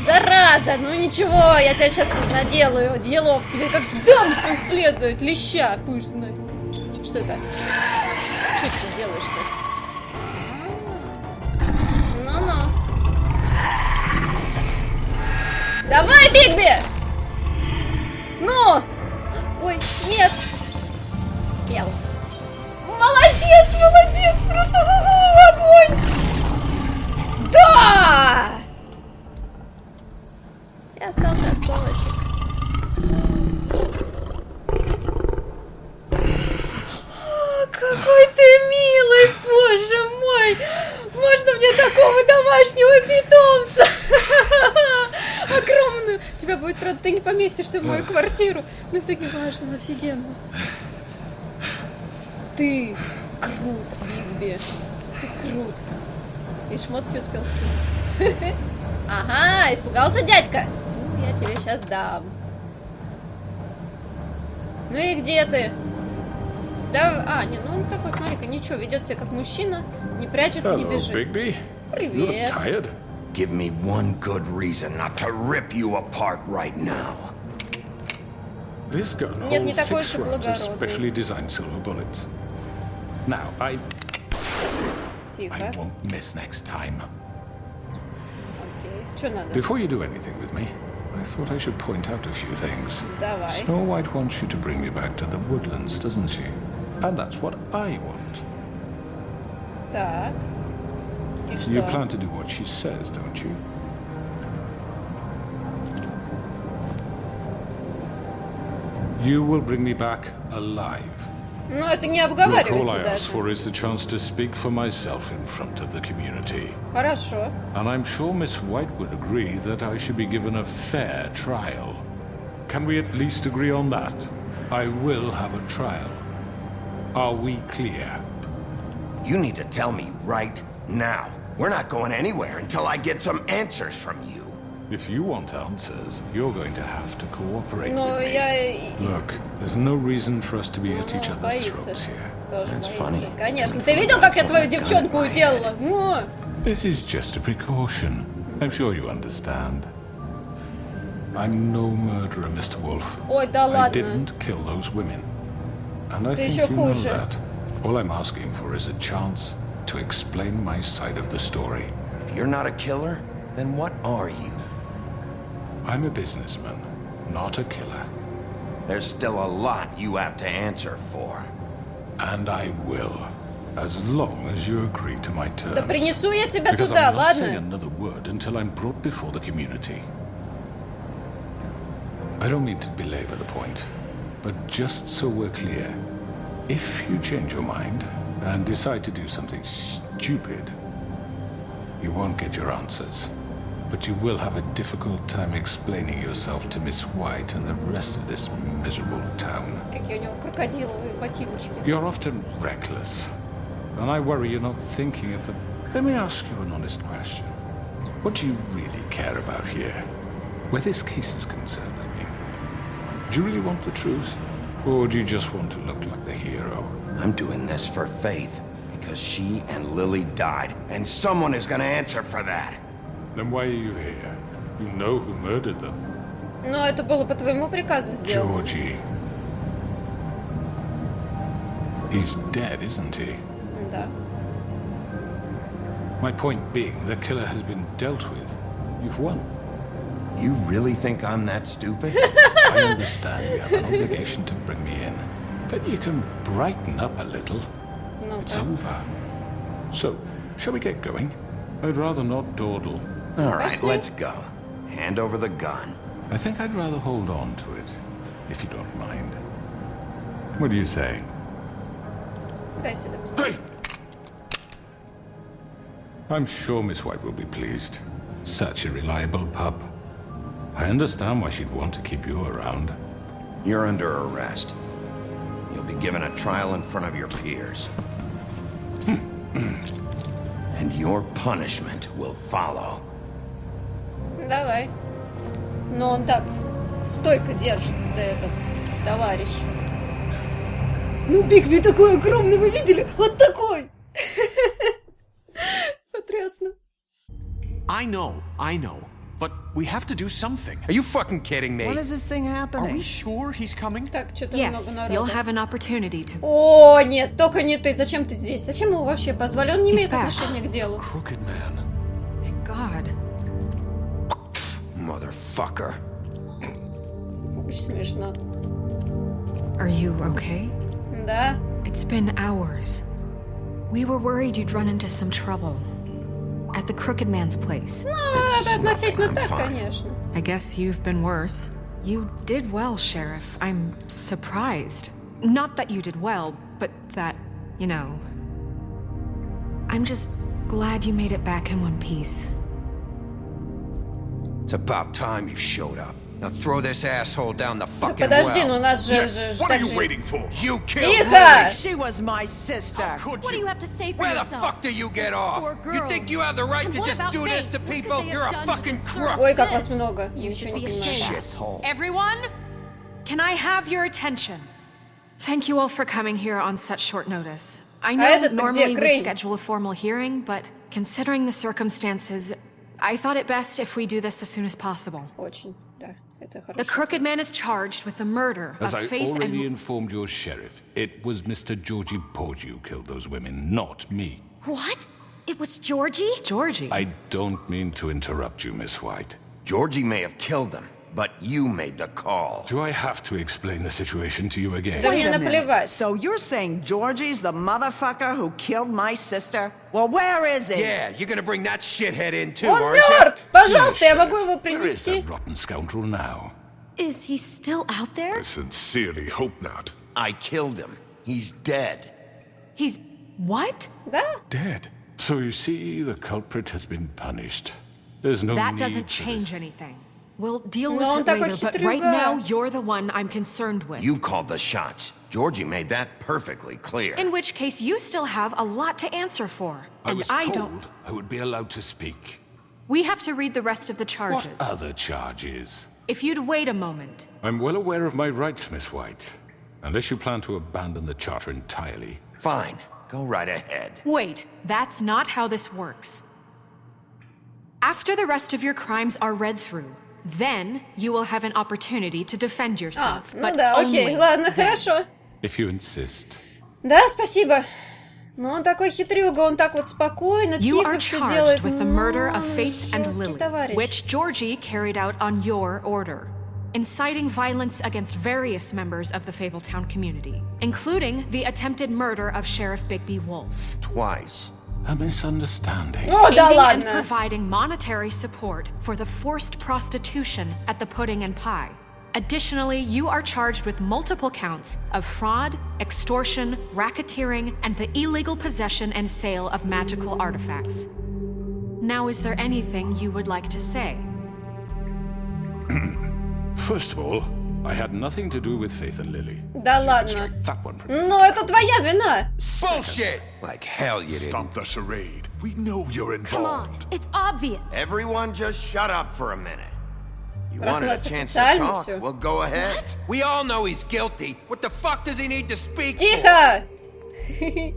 B: Зараза! Ну ничего, я тебя сейчас наделаю делов. Тебе как дам следует леща, пусть знает. Что это? Что ты делаешь-то? Ну-ну. Давай, Бигби! Ну! Ой, нет! Спел. Молодец, молодец! Просто огонь! Да! И остался осколочек. О, какой ты милый, боже мой! Можно мне такого домашнего питомца? Огромную! Тебя будет, правда, ты не поместишься в мою квартиру. Но это не важно, офигенно. Ты крут, Бигби. Ты крут. И шмотки успел скинуть. Ага, испугался дядька? Ну, я тебе сейчас дам. Ну и где ты? Да, не, ну он такой, смотри-ка, ничего, ведет себя как мужчина, не прячется, не бежит.
A: Bigby.
B: Привет.
A: You look tired.
C: Give me one good reason not to rip you apart right now.
A: This gun
B: Нет, не
A: holds
B: такой
A: 6
B: уж и
A: rounds of
B: благородный.
A: specially designed silver bullets. Now, I
B: Тихо.
A: won't miss next time.
B: Окей. Что надо?
A: Before you do anything with me, I thought I should point out a few things.
B: Давай.
A: Snow White wants you to bring me back to the woodlands, doesn't she? And that's what I want.
B: Так. И что?
A: You plan to do what she says, don't you? You will bring me back alive.
B: Ну, это не
A: Look, all
B: обговаривается
A: I ask
B: даже.
A: for is the chance to speak for myself in front of the community.
B: Хорошо.
A: And I'm sure Miss White would agree that I should be given a fair trial. Can we at least agree on that? I will have a trial. Are we clear?
C: You need to tell me right now. We're not going anywhere until I get some answers from you.
A: If you want answers, you're going to have to cooperate
B: Но
A: with me.
B: я...
A: Look, there's no reason for us to be at each
B: Ну,
A: other's
B: боится.
A: throats here.
B: Тоже
C: That's
B: боится.
C: funny.
B: Конечно. Ты видел, как я твою девчонку уделала? О!
A: This is just a precaution. I'm sure you understand. I'm no murderer, Mr. Wolf.
B: Ой, да
A: I
B: ладно.
A: didn't kill those women. And I
B: Ты
A: think
B: еще
A: you know
B: хуже.
A: that. All I'm asking for is a chance to explain my side of the story.
C: If you're not a killer, then what are you?
A: I'm a businessman, not a killer.
C: There's still a lot you have to answer for.
A: And I will, as long as you agree to my terms.
B: Да принесу я тебя
A: Because
B: туда,
A: I'm not saying
B: ладно?
A: another word until I'm brought before the community. I don't mean to belabor the point, but just so we're clear, if you change your mind and decide to do something stupid, you won't get your answers. But you will have a difficult time explaining yourself to Miss White and the rest of this miserable town.
B: Какие у него крокодиловые ботиночки.
A: You're often reckless, and I worry you're not thinking of the... Let me ask you an honest question. What do you really care about here? Where this case is concerned, I mean. Do you really want the truth? Or do you just want to look like the hero?
C: I'm doing this for Faith, because she and Lily died, and someone is gonna answer for that.
A: Then why are you here? You know who murdered them.
B: Но это было по твоему приказу сделано.
A: Georgie. He's dead, isn't he?
B: Да.
A: My point being, the killer has been dealt with. You've won.
C: You really think I'm that stupid?
A: I understand you have an obligation to bring me in, but you can brighten up a little. It's
B: Ну-ка.
A: over. So, shall we get going? I'd rather not dawdle.
C: All right,
B: Пошли.
C: let's go. Hand over the gun.
A: I think I'd rather hold on to it, if you don't mind. What do you say?
B: Дай сюда быстрее.
A: I'm sure Miss White will be pleased. Such a reliable pup. I understand why she'd want to keep you around.
C: You're under arrest. You'll be given a trial in front of your peers. And your punishment will follow.
B: Давай. Но он так стойко держится-то, этот товарищ. Ну, Бигби такой огромный, вы видели? Вот такой! Потрясно.
D: I know. But we have to do something. Are you fucking kidding me?
I: When is this thing happening?
D: Are we sure he's coming?
B: Так, что-то
G: Yes,
B: много
G: you'll
B: народа.
G: have an opportunity to...
B: О, нет, только не ты. Зачем ты здесь? Зачем его вообще позвали? Он не имеет
G: back.
B: отношения к делу.
D: Crooked man.
G: Thank God.
C: Motherfucker.
B: Очень смешно.
G: Are you okay?
B: Да.
G: It's been hours. We were worried you'd run into some trouble. At the Crooked Man's place.
B: Ну, это относительно так, конечно.
G: I guess you've been worse. You did well, Sheriff. I'm surprised. Not that you did well, but that, you know... I'm just glad you made it back in one piece.
J: It's about time you showed up. Now throw this asshole down the
B: Да
J: fucking
B: подожди, ну у
J: well.
B: нас же...
A: What are
B: так
A: you
B: же-
A: waiting for?
J: You killed
B: Тихо!
I: She was my sister.
J: Could
K: What do you have to say for
J: Where the
K: yourself?
J: fuck do you get
K: Those
J: off?
K: poor
J: You
K: girls.
J: think you have the right
K: And
J: to
K: what
J: just
K: about
J: do this
K: Faith?
J: to
K: What could
J: people?
K: they
J: You're
K: have
J: a
K: done to
J: fucking
K: deserve
J: crook.
B: Ой, как
K: this?
B: вас много.
K: You
B: Ничего
K: should
B: не
K: be
B: понимаю.
K: ashamed.
G: Everyone? Can I have your attention? Thank you all for coming here on such short notice. I know
B: этот-то где,
G: normally we'd
B: Крейн?
G: schedule a formal hearing, but considering the circumstances, I thought it best if we do this as soon as possible.
B: Очень, да. Это
G: The
B: хорошо.
G: Crooked Man is charged with the murder
A: As
G: of
A: I
G: Faith
A: already
G: and...
A: informed your sheriff, it was Mr. Georgie Porgy who killed those women, not me.
K: What? It was Georgie?
G: Georgie?
A: I don't mean to interrupt you, Miss White.
C: Georgie may have killed them, but you made the call.
A: Do I have to explain the situation to you again?
B: Да
I: Wait
B: мне
I: a minute.
B: наплевать.
I: So you're saying Georgie's the motherfucker who killed my sister? Well, where is he?
J: Yeah, you're gonna bring that shithead in too,
B: Он
J: aren't you?
B: мертв! Пожалуйста, я
A: Sheriff,
B: могу его
A: where is that
B: принести.
A: rotten scoundrel now?
K: Is he still out there?
L: I sincerely hope not.
C: I killed him. He's dead.
G: He's... what?
B: Да?
A: Dead. So you see, the culprit has been punished. There's no
G: That
A: need
G: doesn't
A: for
G: change
A: this.
G: anything. We'll deal
B: Но
G: with
B: он
G: it
B: такой
G: later, but right
B: хитрюга.
G: now, you're the one I'm concerned with.
C: You called the shots. Georgie made that perfectly clear.
G: In which case, you still have a lot to answer for.
A: I
G: And
A: was
G: I
A: told
G: don't...
A: I would be allowed to speak.
G: We have to read the rest of the charges.
A: What other charges?
G: If you'd wait a moment.
A: I'm well aware of my rights, Miss White. Unless you plan to abandon the charter entirely.
C: Fine. Go right ahead.
G: Wait, that's not how this works. After the rest of your crimes are read through, then you will have an opportunity to defend
B: А,
G: yourself.
B: ну
G: but
B: да, окей,
G: only
B: ладно,
G: then.
B: хорошо.
A: If you insist.
B: Да, спасибо. Но он такой хитрюга, он так вот спокойно,
G: You
B: тихо
G: are
B: все
G: charged
B: делает.
G: with the murder of Faith and
B: Жесткий
G: Lily,
B: товарищ.
G: which Georgie carried out on your order, inciting violence against various members of the Fabletown community, including the attempted murder of Sheriff Bigby Wolf.
C: Twice.
A: A misunderstanding.
B: О, да
G: Aiding and
B: ладно.
G: providing monetary support for the forced prostitution at the Pudding and Pie. Additionally, you are charged with multiple counts of fraud, extortion, racketeering, and the illegal possession and sale of magical artifacts. Now, is there anything you would like to say?
A: First of all, I had nothing to do with Faith and Lily.
B: Да
A: So
B: ладно.
A: extract that one from me.
B: Ну, это твоя вина.
J: Bullshit! Like hell you didn't.
L: Stop the charade. We know you're
K: Come on,
L: involved.
K: it's obvious.
C: Everyone just shut up for a minute. You
B: Раз у
C: wanted a
B: вас
C: chance to
B: официально
C: talk?
B: всё.
C: Well, go ahead.
J: We all know he's guilty. What the fuck does he need to speak for?
B: Тихо!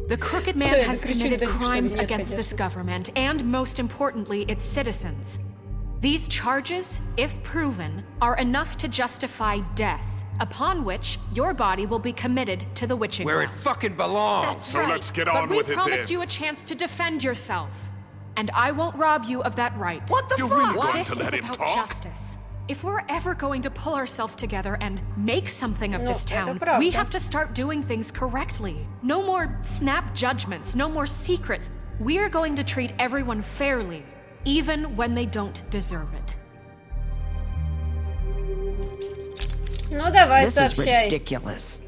G: The Crooked
B: Всё,
G: Man
B: я
G: has
B: докричу
G: committed
B: до них, чтобы
G: crimes
B: нет,
G: against this
B: конечно.
G: government and, most importantly, its citizens. These charges, if proven, are enough to justify death, upon which your body will be committed to the witching
J: Where it
G: well.
J: fucking belongs.
K: That's
L: So
K: right.
L: let's get
G: But
L: on
G: we
L: with it
G: promised
L: then.
G: you a chance to defend yourself, and I won't rob you of that right.
I: What the
L: You're
I: fuck?
L: really going
G: This
L: to
G: is
L: let him
G: about
L: talk?
G: justice. If we're ever going to pull ourselves together and make something of
B: Ну,
G: this
B: это
G: town,
B: правда.
G: we have to start doing things correctly. No more snap judgments, no more secrets. We are going to treat everyone fairly, even when they don't deserve it.
B: Ну, давай,
I: This is
B: сообщай.
I: ridiculous.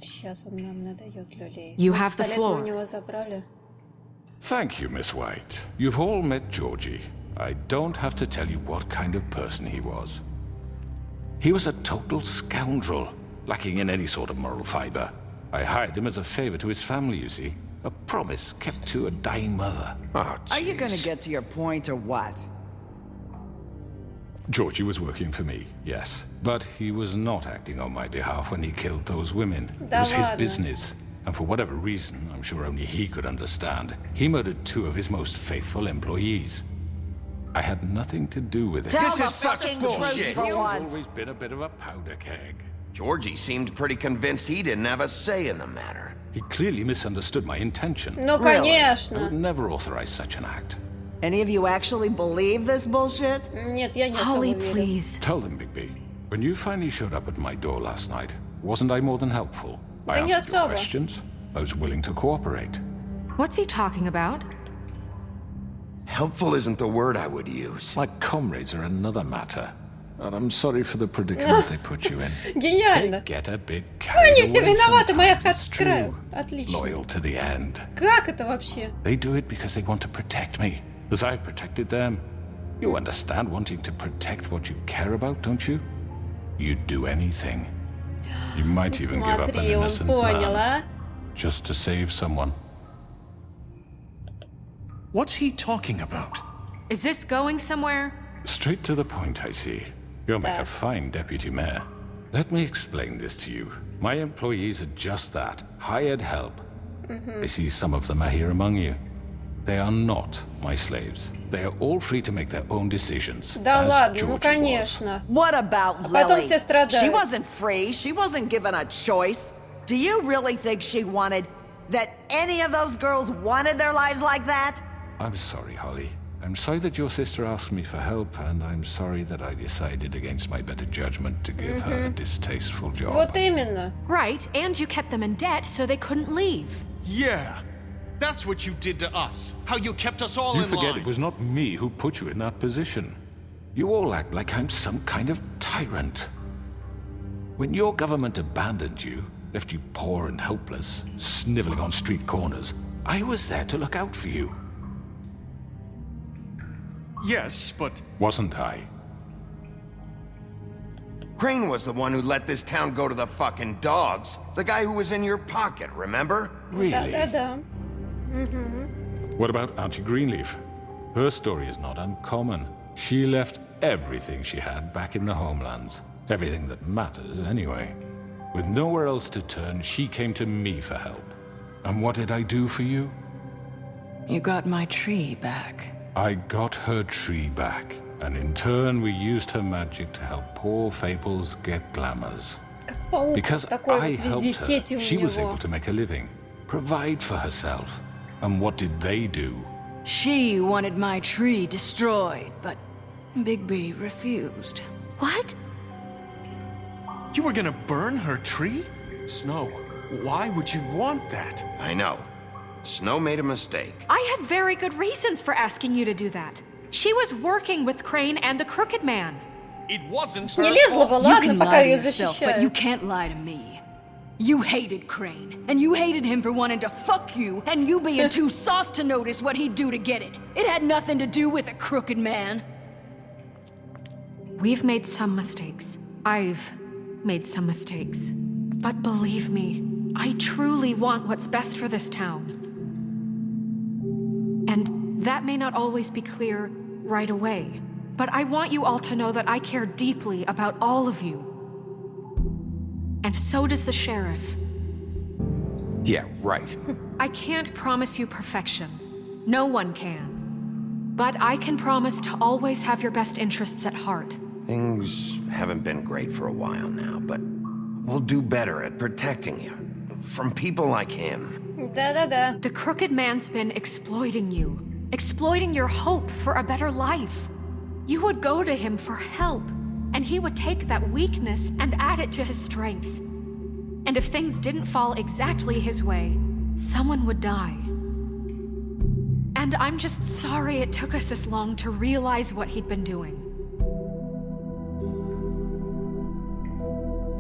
B: Сейчас он нам надает люлей.
G: You
B: Ну,
G: have the
B: пистолет мы
G: floor.
B: у него забрали.
A: Thank you, Miss White. You've all met Georgie. I don't have to tell you what kind of person he was. He was a total scoundrel, lacking in any sort of moral fiber. I hired him as a favor to his family, you see. A promise kept to a dying mother.
J: Oh,
I: Are you gonna
J: jeez.
I: get to your point or what?
A: Georgie was working for me, yes. But he was not acting on my behalf when he killed those women. It was his business. And for whatever reason, I'm sure only he could understand, he murdered 2 of his most faithful employees. I had nothing to do with it.
I: Tell
D: This
I: the
D: is such
I: fucking
D: bullshit.
I: truth for
A: He's
I: once.
A: always been a bit of a powder keg.
C: Georgie seemed pretty convinced he didn't have a say in the matter.
A: He clearly misunderstood my intention.
B: Ну,
A: I would
B: конечно.
A: never authorize such an act.
I: Any of you actually believe this bullshit?
B: Нет, я не особо
G: Holly,
B: верю.
G: please.
A: Tell them, Bigby, when you finally showed up at my door last night, wasn't I more than helpful? I
B: Да не
A: answered your
B: особо.
A: questions. I was willing to cooperate.
K: What's he talking about?
C: Helpful isn't the word I would use.
A: My comrades are another matter. And I'm sorry for the predicament they put you in.
B: Гениально.
A: They get a bit carried
B: Они все
A: away
B: виноваты, моя
A: sometimes,
B: хата
A: it's
B: с краю.
A: true.
B: Отлично.
A: Loyal to the end.
B: Как это вообще?
A: They do it because they want to protect me, as I've protected them. You understand wanting to protect what you care about, don't you? You'd do anything. You might even give up an
B: Смотри, он
A: innocent
B: понял,
A: man,
B: а?
A: just to save someone.
D: What's he talking about?
K: Is this going somewhere?
A: Straight to the point, I see. You'll make a fine deputy mayor. Let me explain this to you. My employees are just that, hired help. I see some of them are here among you. They are not my slaves. They are all free to make their own decisions.
B: Да
A: as
B: ладно, ну
A: Georgie was.
B: конечно.
I: What about
B: потом
I: Lily?
B: все страдают.
I: She wasn't free. She wasn't given a choice. Do you really think she wanted that any of those girls wanted their lives like that?
A: I'm sorry, Holly. I'm sorry that your sister asked me for help, and I'm sorry that I decided against my better judgment to give her a distasteful job.
B: Вот именно.
K: Right, and you kept them in debt so they couldn't leave.
D: Yeah, that's what you did to us. How you kept us all
A: You
D: in
A: forget
D: line.
A: it was not me who put you in that position. You all act like I'm some kind of tyrant. When your government abandoned you, left you poor and helpless, sniveling on street corners, I was there to look out for you.
D: Yes, but
A: Wasn't I?
C: Crane was the one who let this town go to the fucking dogs. The guy who was in your pocket, remember?
A: Really?
B: Да-да-да.
A: What about Auntie Greenleaf? Her story is not uncommon. She left everything she had back in the homelands. Everything that matters, anyway. With nowhere else to turn, she came to me for help. And what did I do for you?
G: You got my tree back.
A: I got her tree back, and in turn we used her magic to help poor Fables get glamours.
B: Как паук
A: Because
B: такой
A: I
B: вот везде
A: helped her,
B: сети у
A: she was
B: него.
A: able to make a living, provide for herself. And what did they do?
G: She wanted my tree destroyed, but Bigby refused.
K: What?
D: you were gonna burn her tree? Snow, why would you want that?
C: I know. Snow made a mistake.
K: I have very good reasons for asking you to do that. She was working with Crane and the Crooked Man.
D: It wasn't her
B: Не лезла бы,
D: fault.
G: You
B: ладно,
G: can
B: пока
G: lie to
B: ее
G: yourself, but you
B: защищают.
G: can't lie to me. You hated Crane, and you hated him for wanting to fuck you, and you being too soft to notice what he'd do to get it. It had nothing to do with a crooked man.
K: We've made some mistakes. I've made some mistakes. But believe me, I truly want what's best for this town. And that may not always be clear right away, but I want you all to know that I care deeply about all of you. And so does the sheriff.
J: Yeah, right.
K: I can't promise you perfection. No one can. But I can promise to always have your best interests at heart.
C: Things haven't been great for a while now, but we'll do better at protecting you. From people like him.
B: Да-да-да.
K: The Crooked Man's been exploiting you. Exploiting your hope for a better life. You would go to him for help, and he would take that weakness and add it to his strength. And if things didn't fall exactly his way, someone would die. And I'm just sorry it took us this long to realize what he'd been doing.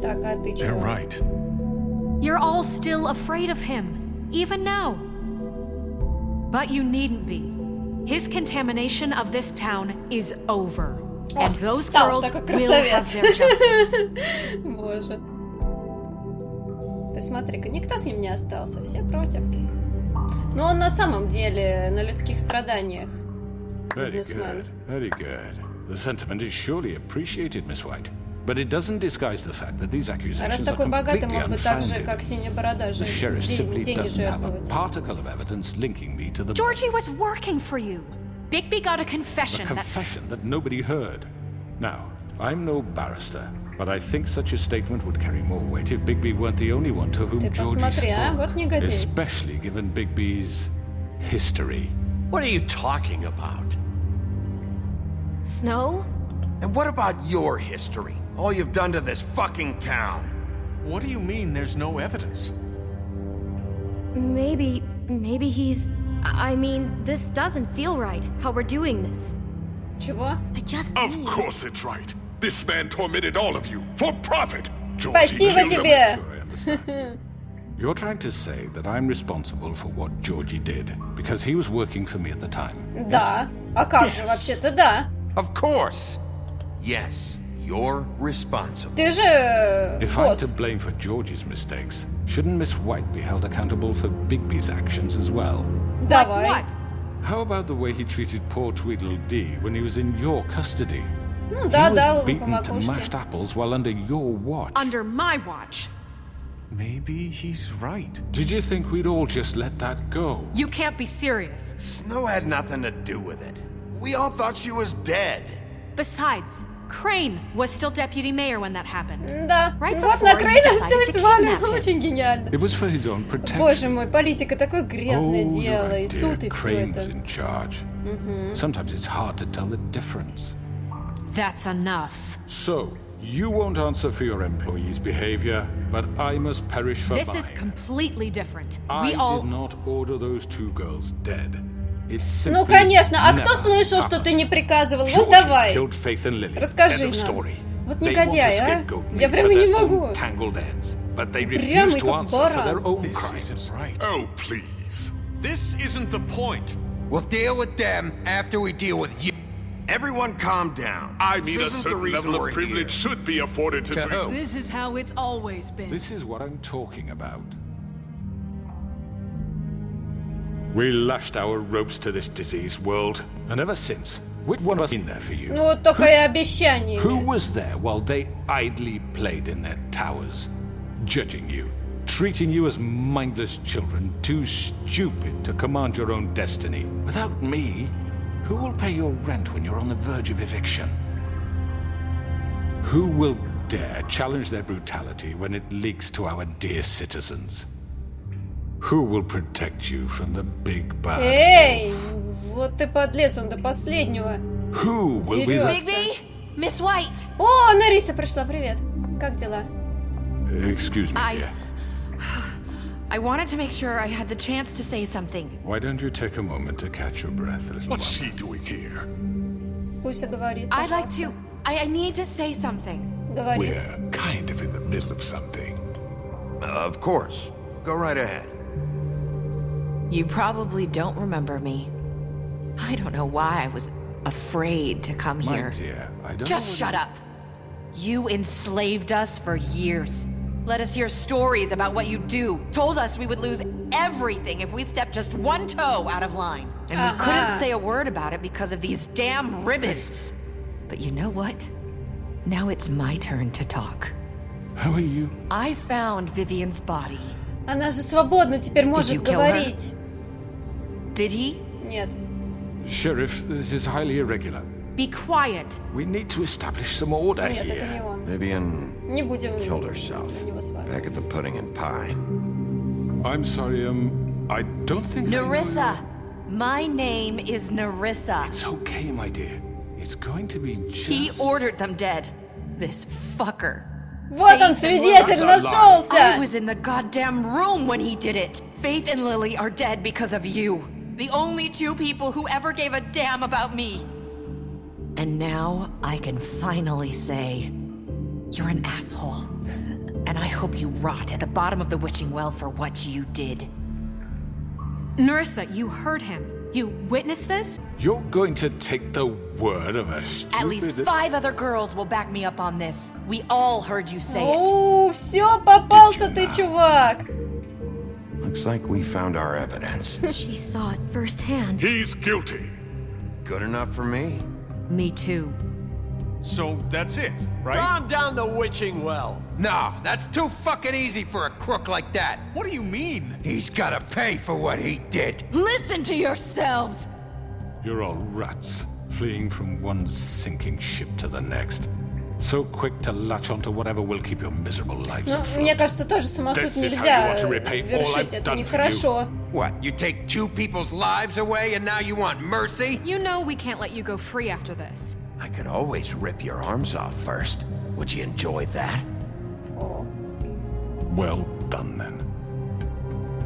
B: Так, а ты
D: You're
B: чего?
D: right.
K: You're all still afraid of him, even now. But you needn't be. His contamination of this town is over. And
B: Ох,
K: those
B: встал
K: girls
B: такой
K: will have
B: красавец.
K: their justice.
B: Боже. Ты смотри-ка, никто с ним не остался, все против. Но он на самом деле на людских страданиях.
A: Very
B: Бизнесмен.
A: good, very good. The sentiment is surely appreciated, Miss White. But it doesn't disguise the fact that these
B: А раз
A: accusations are
B: такой богатый,
A: completely
B: мог бы так же,
A: unfounded.
B: как Синяя Борода,
A: The sheriff simply
B: деньги
A: doesn't have a
B: жертвовать.
A: particle of evidence linking me to the
K: Georgie was working for you. Bigby got a confession that...
A: confession that nobody heard. Now, I'm no barrister, but I think such a statement would carry more weight if Bigby weren't the only one to whom
B: Ты
A: Georgie
B: посмотри, а? Вот
A: spoke,
B: негодяй.
A: especially given Bigby's history.
D: What are you talking about?
K: Snow?
C: And what about your history? All you've done to this fucking town.
D: What do you mean there's no evidence?
M: Maybe he's... I mean, this doesn't feel right, how we're doing this.
B: Чего?
M: I just
L: Of
M: need...
L: course it's right. This man tormented all of you for profit. Georgie
B: Спасибо
L: killed him.
B: тебе!
A: Sure, I understand. You're trying to say that I'm responsible for what Georgie did because he was working for me at the time.
B: Да. А как же,
C: Yes.
B: вообще-то да.
C: Of course. Yes, you're responsible.
B: Ты же
A: If I'm
B: босс.
A: to blame for Georgie's mistakes, shouldn't Miss White be held accountable for Bigby's actions as well?
B: Давай.
K: What?
A: How about the way he treated poor Tweedledee when he was in your custody?
B: Ну да,
A: he
B: дал
A: was
B: ему по
A: beaten to
B: макушке.
A: mashed apples while under your watch.
K: Under my watch.
D: Maybe he's right.
A: Did you think we'd all just let that go?
K: You can't be serious.
C: Snow had nothing to do with it. We all thought she was dead.
K: Besides, Crane was still deputy mayor when that happened.
B: Да.
K: Right
B: Вот
K: before
B: на
K: you
B: Крейна
K: decided
B: все
K: to
B: свалим.
K: kidnap him.
B: Очень гениально.
A: It was for his own protection.
B: Боже мой, политика такое грязное
A: oh,
B: дело,
A: you're
B: и
A: right,
B: суд, и
A: dear.
B: все
A: Crane
B: это.
A: was in charge. Sometimes it's hard to tell the difference.
K: That's enough.
A: So, you won't answer for your employees' behavior, but I must perish for
K: This
A: mine.
K: is completely different.
A: I
K: We all...
A: did not order those two girls dead. It's
B: Ну,
A: simply
B: конечно, а кто
A: never
B: слышал, что ты
A: happened.
B: не приказывал? Вот
A: Georgie
B: давай.
A: killed Faith and Lily.
B: Расскажи
A: End of
B: нам.
A: story.
B: Вот
A: They want to
B: негодяй, а?
A: scapegoat me
B: Я
A: for
B: прямо не
A: their
B: могу.
A: own tangled ends, but they
B: Прямо
A: refuse
B: и
A: to
B: как
A: answer for
B: баран.
A: their own
D: This
A: crimes.
D: isn't right.
L: Oh, please.
D: This isn't the point.
J: We'll deal with them after we deal with you.
C: Everyone calm down.
L: I mean, a
C: This isn't the
L: certain
C: reason
L: level
C: we're
L: of privilege
C: here.
L: should be afforded to
J: To
L: three.
J: who?
N: This is how it's always been.
A: This is what I'm talking about. We lashed our ropes to this diseased world, and ever since, which one of us been there for you?
B: Ну, вот только и обещаниями.
A: Who was there while they idly played in their towers, judging you, treating you as mindless children, too stupid to command your own destiny? Without me, who will pay your rent when you're on the verge of eviction? Who will dare challenge their brutality when it leaks to our dear citizens? Who will protect you from the big bad?
B: Эй, вот ты подлец, он до последнего.
A: Who will be
B: Дерётся.
K: Bigby! Miss White!
B: О, Нариса пришла, привет. Как дела?
A: Excuse me, dear.
O: I wanted to make sure I had the chance to say something.
A: Why don't you take a moment to catch your breath, little
L: What's
A: one?
L: she doing here?
B: Пусть говорит,
O: I'd like
B: пожалуйста.
O: to... I need to say something.
B: Говори.
L: We're kind of in the middle of something.
C: Of course. Go right ahead.
O: You probably don't remember me. I don't know why I was afraid to come
A: My
O: here.
A: dear, I don't
O: Just
A: know
O: shut up. You enslaved us for years. Let us hear stories about what you do. Told us we would lose everything if we stepped just one toe out of line. And we couldn't say a word about it because of these damn ribbons. But you know what? Now it's my turn to talk.
A: How are you?
O: I found Vivian's body.
B: Она же свободна теперь
O: you
B: может
O: kill her?
B: говорить.
O: Did he?
B: Нет.
A: Sheriff, this is highly irregular.
K: Be quiet.
A: We need to establish some order
B: Нет, это не
A: here.
B: он.
C: Vivian
B: Не будем
C: killed herself
B: на него сваливать.
C: back at the Pudding and Pie.
A: I'm sorry, I don't think...
O: Narissa. My name is Narissa.
A: It's okay, my dear. It's going to be just...
O: He ordered them dead. This fucker.
B: Вот он, свидетель,
O: I
B: нашелся!
O: was in the goddamn room when he did it. Faith and Lily are dead because of you. The only two people who ever gave a damn about me. And now I can finally say, you're an asshole. And I hope you rot at the bottom of the witching well for what you did.
K: Narissa, you heard him. You witnessed this?
A: You're going to take the word of a stupid...
O: At least 5 other girls will back me up on this. We all heard you say it.
B: О, все, попался ты, чувак.
C: Looks like we found our evidence.
M: She saw it firsthand.
L: He's guilty.
C: Good enough for me.
O: Me too.
P: So that's it, right?
Q: Calm down the witching well.
J: No, that's too fucking easy for a crook like that.
P: What do you mean?
J: He's gotta pay for what he did.
N: Listen to yourselves.
A: You're all rats, fleeing from one sinking ship to the next. So quick to latch onto whatever will keep your miserable lives
B: Ну,
A: afloat.
B: мне кажется, тоже самосуд нельзя вершить, это нехорошо.
J: What, you take 2 people's lives away and now you want mercy?
K: You know we can't let you go free after this.
C: I could always rip your arms off first. Would you enjoy that?
A: Well done, then.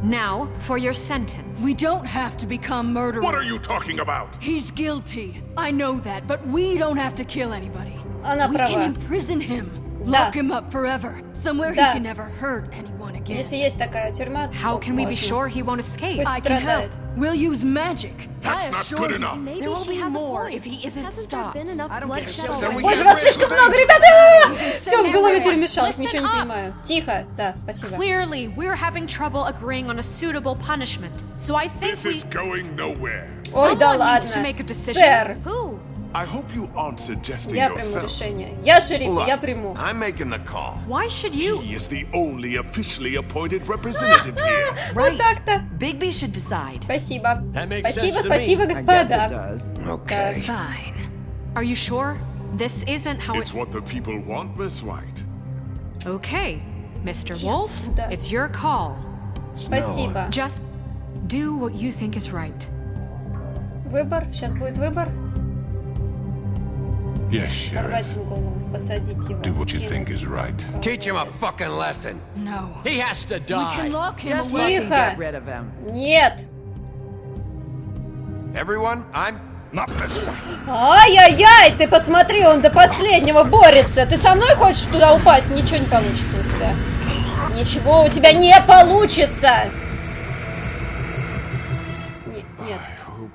K: Now, for your sentence.
N: We don't have to become murderers.
L: What are you talking about?
N: He's guilty. I know that, but we don't have to kill anybody.
B: Она
N: We
B: права.
N: can imprison him.
B: Да.
N: Lock him up forever. Somewhere
B: Да.
N: he can never hurt anyone again.
B: Если есть такая тюрьма,
K: How can we be
B: можно.
K: sure he won't escape?
B: Пусть
N: I can help.
B: страдает.
N: We'll use magic.
L: That's
N: I
L: not
N: assure
L: good
N: you.
L: enough.
M: Maybe
O: There will
M: she
O: be
M: has a
O: more
M: point.
O: if he isn't
M: Hasn't
O: stopped.
M: there been enough
J: I don't get
M: bloodshed
J: it. So
M: already?
J: we
B: Боже,
J: get
B: вас
J: rid of
B: слишком
J: things.
B: много, ребята! Все в голове
K: everyone,
B: перемешалось,
K: listen
B: ничего не
K: up.
B: понимаю. Тихо, да, спасибо.
K: Clearly, we're having trouble agreeing on a suitable punishment. So I think
L: This
K: we...
L: is going nowhere.
B: Ой, да
K: Someone needs to
B: ладно.
K: make a decision.
B: Сэр,
M: Who?
L: I hope you aren't suggesting
B: я приму
L: yourself.
B: решение. Я шериф,
C: Look,
B: я приму.
C: I'm making the call.
K: Why should you...
L: He is the only officially appointed representative here.
B: Вот так-то.
O: Bigby should decide.
B: Спасибо.
Q: That makes
B: Спасибо,
Q: sense to me.
B: спасибо,
Q: I guess it
B: господа.
Q: does.
C: Okay.
N: Fine.
K: Are you sure? This isn't how
L: It's what the people want, Miss White.
K: Okay, Mr. Wolf,
B: отсюда.
K: it's your call.
B: Спасибо.
K: Just do what you think is right.
B: Выбор, сейчас будет выбор.
A: Yes,
B: Порвать
A: Sheriff.
B: ему голову, посадить его.
A: Do what you think
B: кинуть.
A: is right.
J: Teach him a fucking lesson.
N: No.
Q: He has to
N: We
Q: die.
N: can lock him
I: Just
N: away.
I: fucking get rid of him.
B: Нет.
C: Everyone, I'm...
A: Not this one.
B: Ай-яй-яй, ты посмотри, он до последнего борется. Ты со мной хочешь туда упасть? Ничего не получится у тебя. Ничего у тебя не получится. Нет.
A: I hope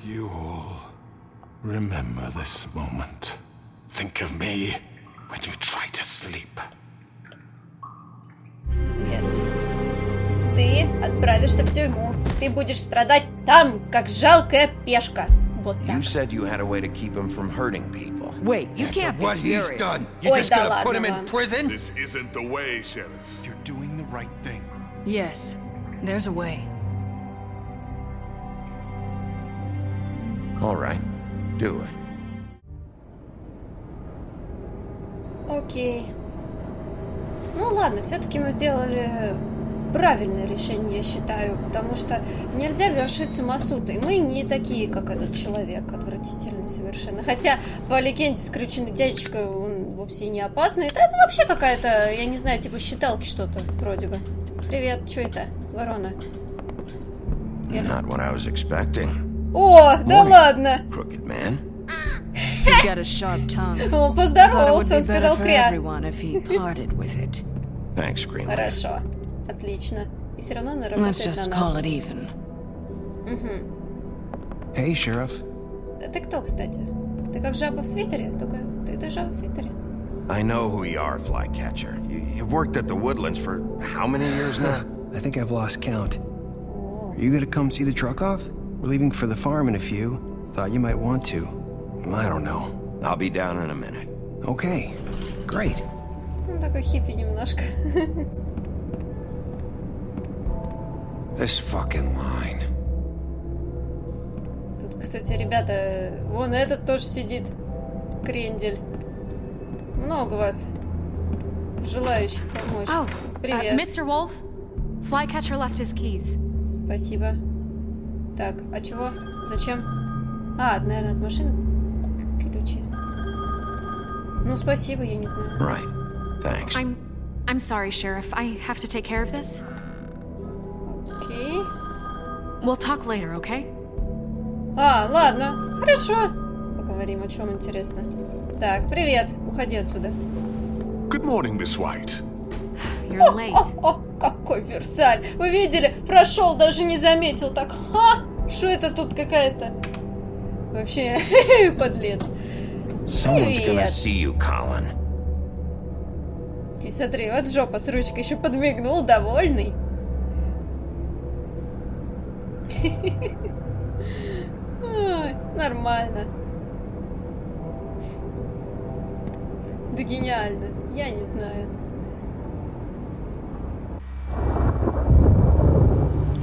A: you all remember this moment. Think of me when you try to sleep.
B: Нет. Ты отправишься в тюрьму. Ты будешь страдать там, как жалкая пешка. Вот так.
C: You said you had a way to keep him from hurting people.
I: Wait, you can't be
J: What he's
I: serious.
J: done, you
B: Ой,
J: just
B: да
J: gonna put him
B: ладно
J: in
B: вам.
J: prison?
L: This isn't the way, Sheriff.
P: You're doing the right thing.
N: Yes, there's a way.
C: All right, do it.
B: Окей. Ну ладно, все-таки мы сделали правильное решение, я считаю, потому что нельзя вершить самосуд, и мы не такие, как этот человек, отвратительный совершенно. Хотя по легенде скрюченный дядечка, он вовсе не опасный. Это вообще какая-то, я не знаю, типа считалки что-то вроде бы. Привет, что это, ворона?
C: Not what I was expecting.
B: О, да ладно!
C: Crooked man.
N: He's got a sharp tongue.
B: Он
N: Thought it would
B: поздоровался,
N: be
B: он
N: better
B: сказал
N: for
B: кря.
N: everyone if he parted with it.
C: Thanks, Green.
B: Хорошо, отлично. И все равно она
N: Let's
B: работает
N: just
B: на
N: call
B: нас.
N: it even.
R: Hey, Sheriff.
B: Ты кто, кстати? Ты как жаба в свитере? Только ты жаба в свитере.
C: I know who you are, Flycatcher. You've worked at the Woodlands for how many years now?
R: I think I've lost count. Are you gonna come see the truck off? We're leaving for the farm in a few. Thought you might want to. I don't know.
C: I'll be down in a minute.
R: Okay, great.
B: Он такой хиппи немножко.
J: This fucking line.
B: Тут, кстати, ребята, вон этот тоже сидит. Крендель. Много вас. Желающих помочь.
K: Oh,
B: Привет.
K: Mr. Wolf, Flycatcher left his keys.
B: Спасибо. Так, а чего? Зачем? А, наверное, от машины ключи. Ну, спасибо, я не знаю.
C: Right. Thanks.
K: I'm sorry, Sheriff. I have to take care of this.
B: Окей.
K: We'll talk later, okay?
B: А, ладно. Хорошо. Поговорим о чем интересно. Так, привет. Уходи отсюда.
L: Good morning, Miss White.
K: You're late.
B: О, какой Версаль! Вы видели? Прошел, даже не заметил. Так, ха! Что это тут какая-то? Вообще, подлец.
C: Someone's gonna
B: Привет.
C: see you, Colin.
B: Ты смотри, вот жопа с ручкой еще подмигнул, довольный. Ой, нормально. Да гениально. Я не знаю.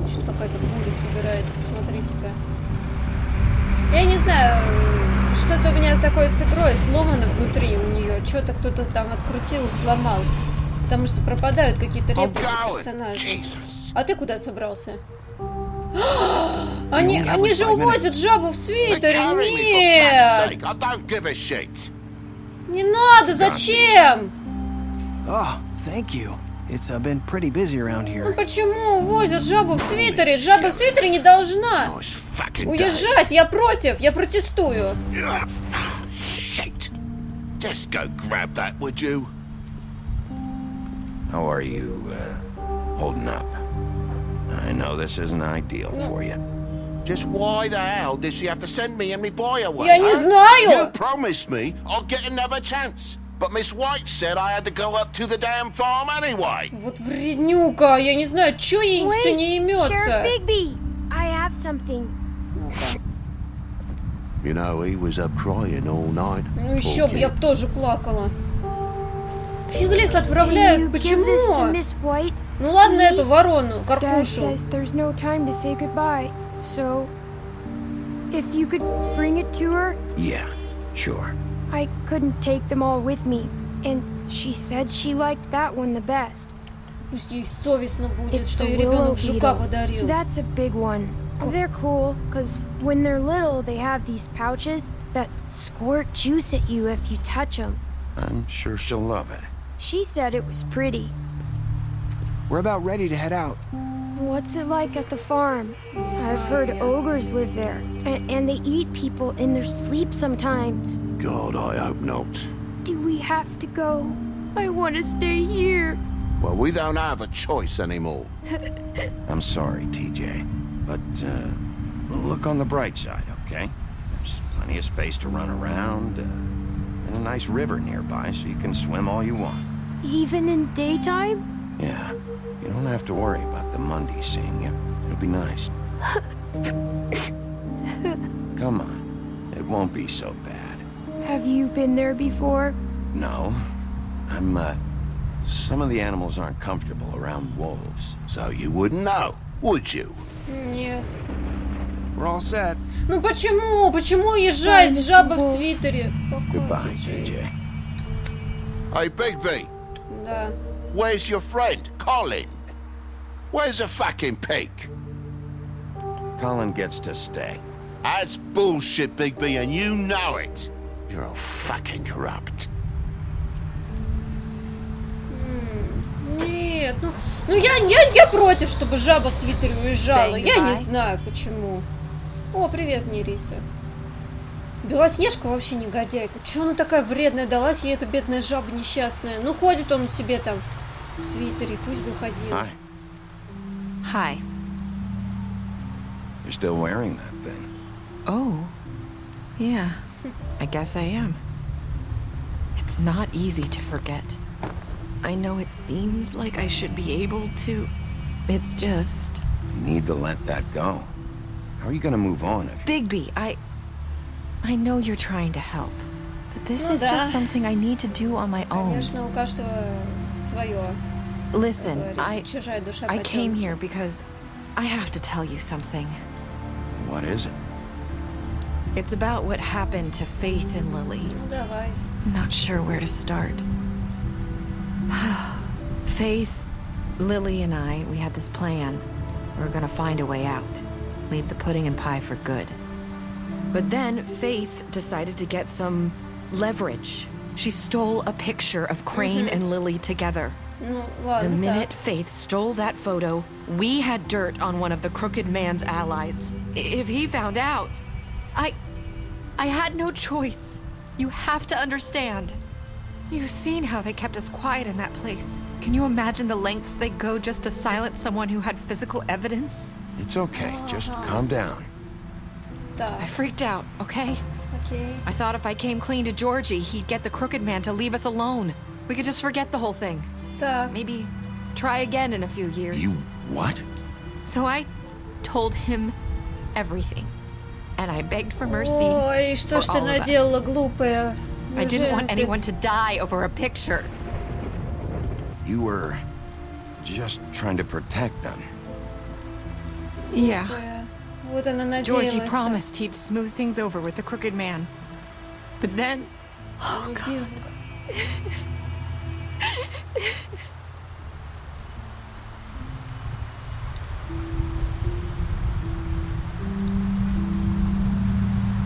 B: Что какая-то буря собирается, смотрите-ка. Я не знаю, что-то у меня такое с игрой сломано внутри у нее. Что-то кто-то там открутил и сломал. Потому что пропадают какие-то реплики персонажей. А ты куда собрался? Они же увозят жабу в свитере. Нет! Не надо, зачем?
R: Oh, thank you. It's been pretty busy around
B: Ну
R: here.
B: почему увозят жабу в свитере? Жаба в свитере не должна уезжать. Я против, я протестую.
C: Shit. Just go grab that, would you? How are you, holding up? I know this isn't ideal for you. Just why the hell did she have to send me and me boy away?
B: Я не знаю.
C: You promised me I'll get another chance. But Miss White said I had to go up to the damn farm anyway.
B: Вот вреднюка, я не знаю, чё ей все не имется.
M: Sheriff Bigby, I have something.
C: You know, he was up crying all night.
B: Ну еще бы, я бы тоже плакала. Фиглик отправляют, почему? Ну ладно, эту ворону, карпушу.
M: Dad says there's no time to say goodbye, so if you could bring it to her.
C: Yeah, sure.
M: I couldn't take them all with me, and she said she liked that one the best.
B: Пусть ей совестно будет,
M: It's
B: что
M: the
B: ей
M: willow
B: ребенок жука
M: beetle.
B: подарил.
M: That's a big one. They're cool, because when they're little, they have these pouches that squirt juice at you if you touch them.
C: I'm sure she'll love it.
M: She said it was pretty.
R: We're about ready to head out.
M: What's it like at the farm? I've heard ogres live there, and they eat people in their sleep sometimes.
C: God, I hope not.
M: Do we have to go? I want to stay here.
C: Well, we don't have a choice anymore. I'm sorry, TJ, but look on the bright side, okay? There's plenty of space to run around, and a nice river nearby, so you can swim all you want.
M: Even in daytime?
C: Yeah, you don't have to worry about the Monday seeing you. It'll be nice. Come on, it won't be so bad.
M: Have you been there before?
C: No, some of the animals aren't comfortable around wolves, so you wouldn't know, would you?
B: Нет.
R: We're all set.
B: Ну почему? Почему уезжает жаба в свитере?
C: Goodbye, TJ. Hey, Bigby.
B: Да.
C: Where's your friend, Colin? Where's the fucking pig? Colin gets to stay. That's bullshit, Bigby, and you know it. You're all fucking corrupt.
B: Нет, ну я против, чтобы жаба в свитере уезжала.
O: Say
B: Я не
O: goodbye.
B: знаю, почему. О, привет, Нериса. Белоснежка вообще негодяйка. Чего она такая вредная далась ей, эта бедная жаба несчастная? Ну, ходит он себе там в свитере, пусть бы ходил.
C: Hi.
O: Hi.
C: You're still wearing that thing.
O: Oh. Yeah. I guess I am. It's not easy to forget. I know it seems like I should be able to. It's just...
C: You need to let that go. How are you gonna move on if
O: Bigby, I know you're trying to help, but this
B: Ну
O: is
B: да.
O: just something I need to do on my own.
B: Конечно, у каждого свое.
O: Listen,
B: Чужая душа
O: I came
B: потемки.
O: here because I have to tell you something.
C: What is it?
O: It's about what happened to Faith and Lily.
B: Ну давай.
O: I'm not sure where to start. Faith, Lily, and I, we had this plan. We were gonna find a way out. Leave the pudding and pie for good. But then Faith decided to get some leverage. She stole a picture of Crane and Lily together.
B: Ну,
O: The
B: ладно,
O: minute
B: так.
O: Faith stole that photo, we had dirt on one of the crooked man's allies. If he found out, I had no choice. You have to understand. You've seen how they kept us quiet in that place. Can you imagine the lengths they go just to silence someone who had physical evidence?
C: It's okay. Just calm down.
K: I freaked out, okay?
B: Окей.
K: I thought if I came clean to Georgie, he'd get the crooked man to leave us alone. We could just forget the whole thing.
B: Так.
K: Maybe try again in a few years.
C: You what?
K: So I told him everything. And I begged for mercy.
B: Ой, что ж ты наделала, глупая?
K: I didn't want anyone to die over a picture.
C: You were just trying to protect them.
K: Yeah.
B: Вот она надеялась.
K: Georgie promised he'd smooth things over with the crooked man. But then...
B: Oh, God.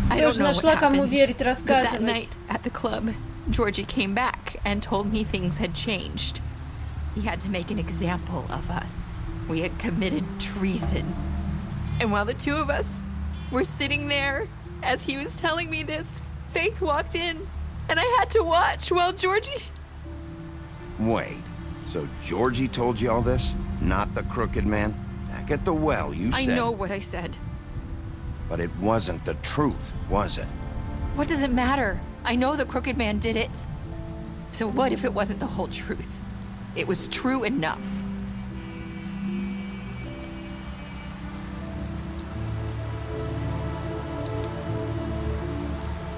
K: I don't know
B: нашла
K: what
B: кому
K: happened,
B: верить,
K: but
B: рассказывать.
K: that night at the club, Georgie came back and told me things had changed. He had to make an example of us. We had committed treason. And while the two of us were sitting there, as he was telling me this, Faith walked in, and I had to watch while Georgie...
C: Wait, so Georgie told you all this? Not the crooked man? Back at the well, you said...
K: I know what I said.
C: But it wasn't the truth, was it?
K: What does it matter? I know the crooked man did it. So what if it wasn't the whole truth? It was true enough.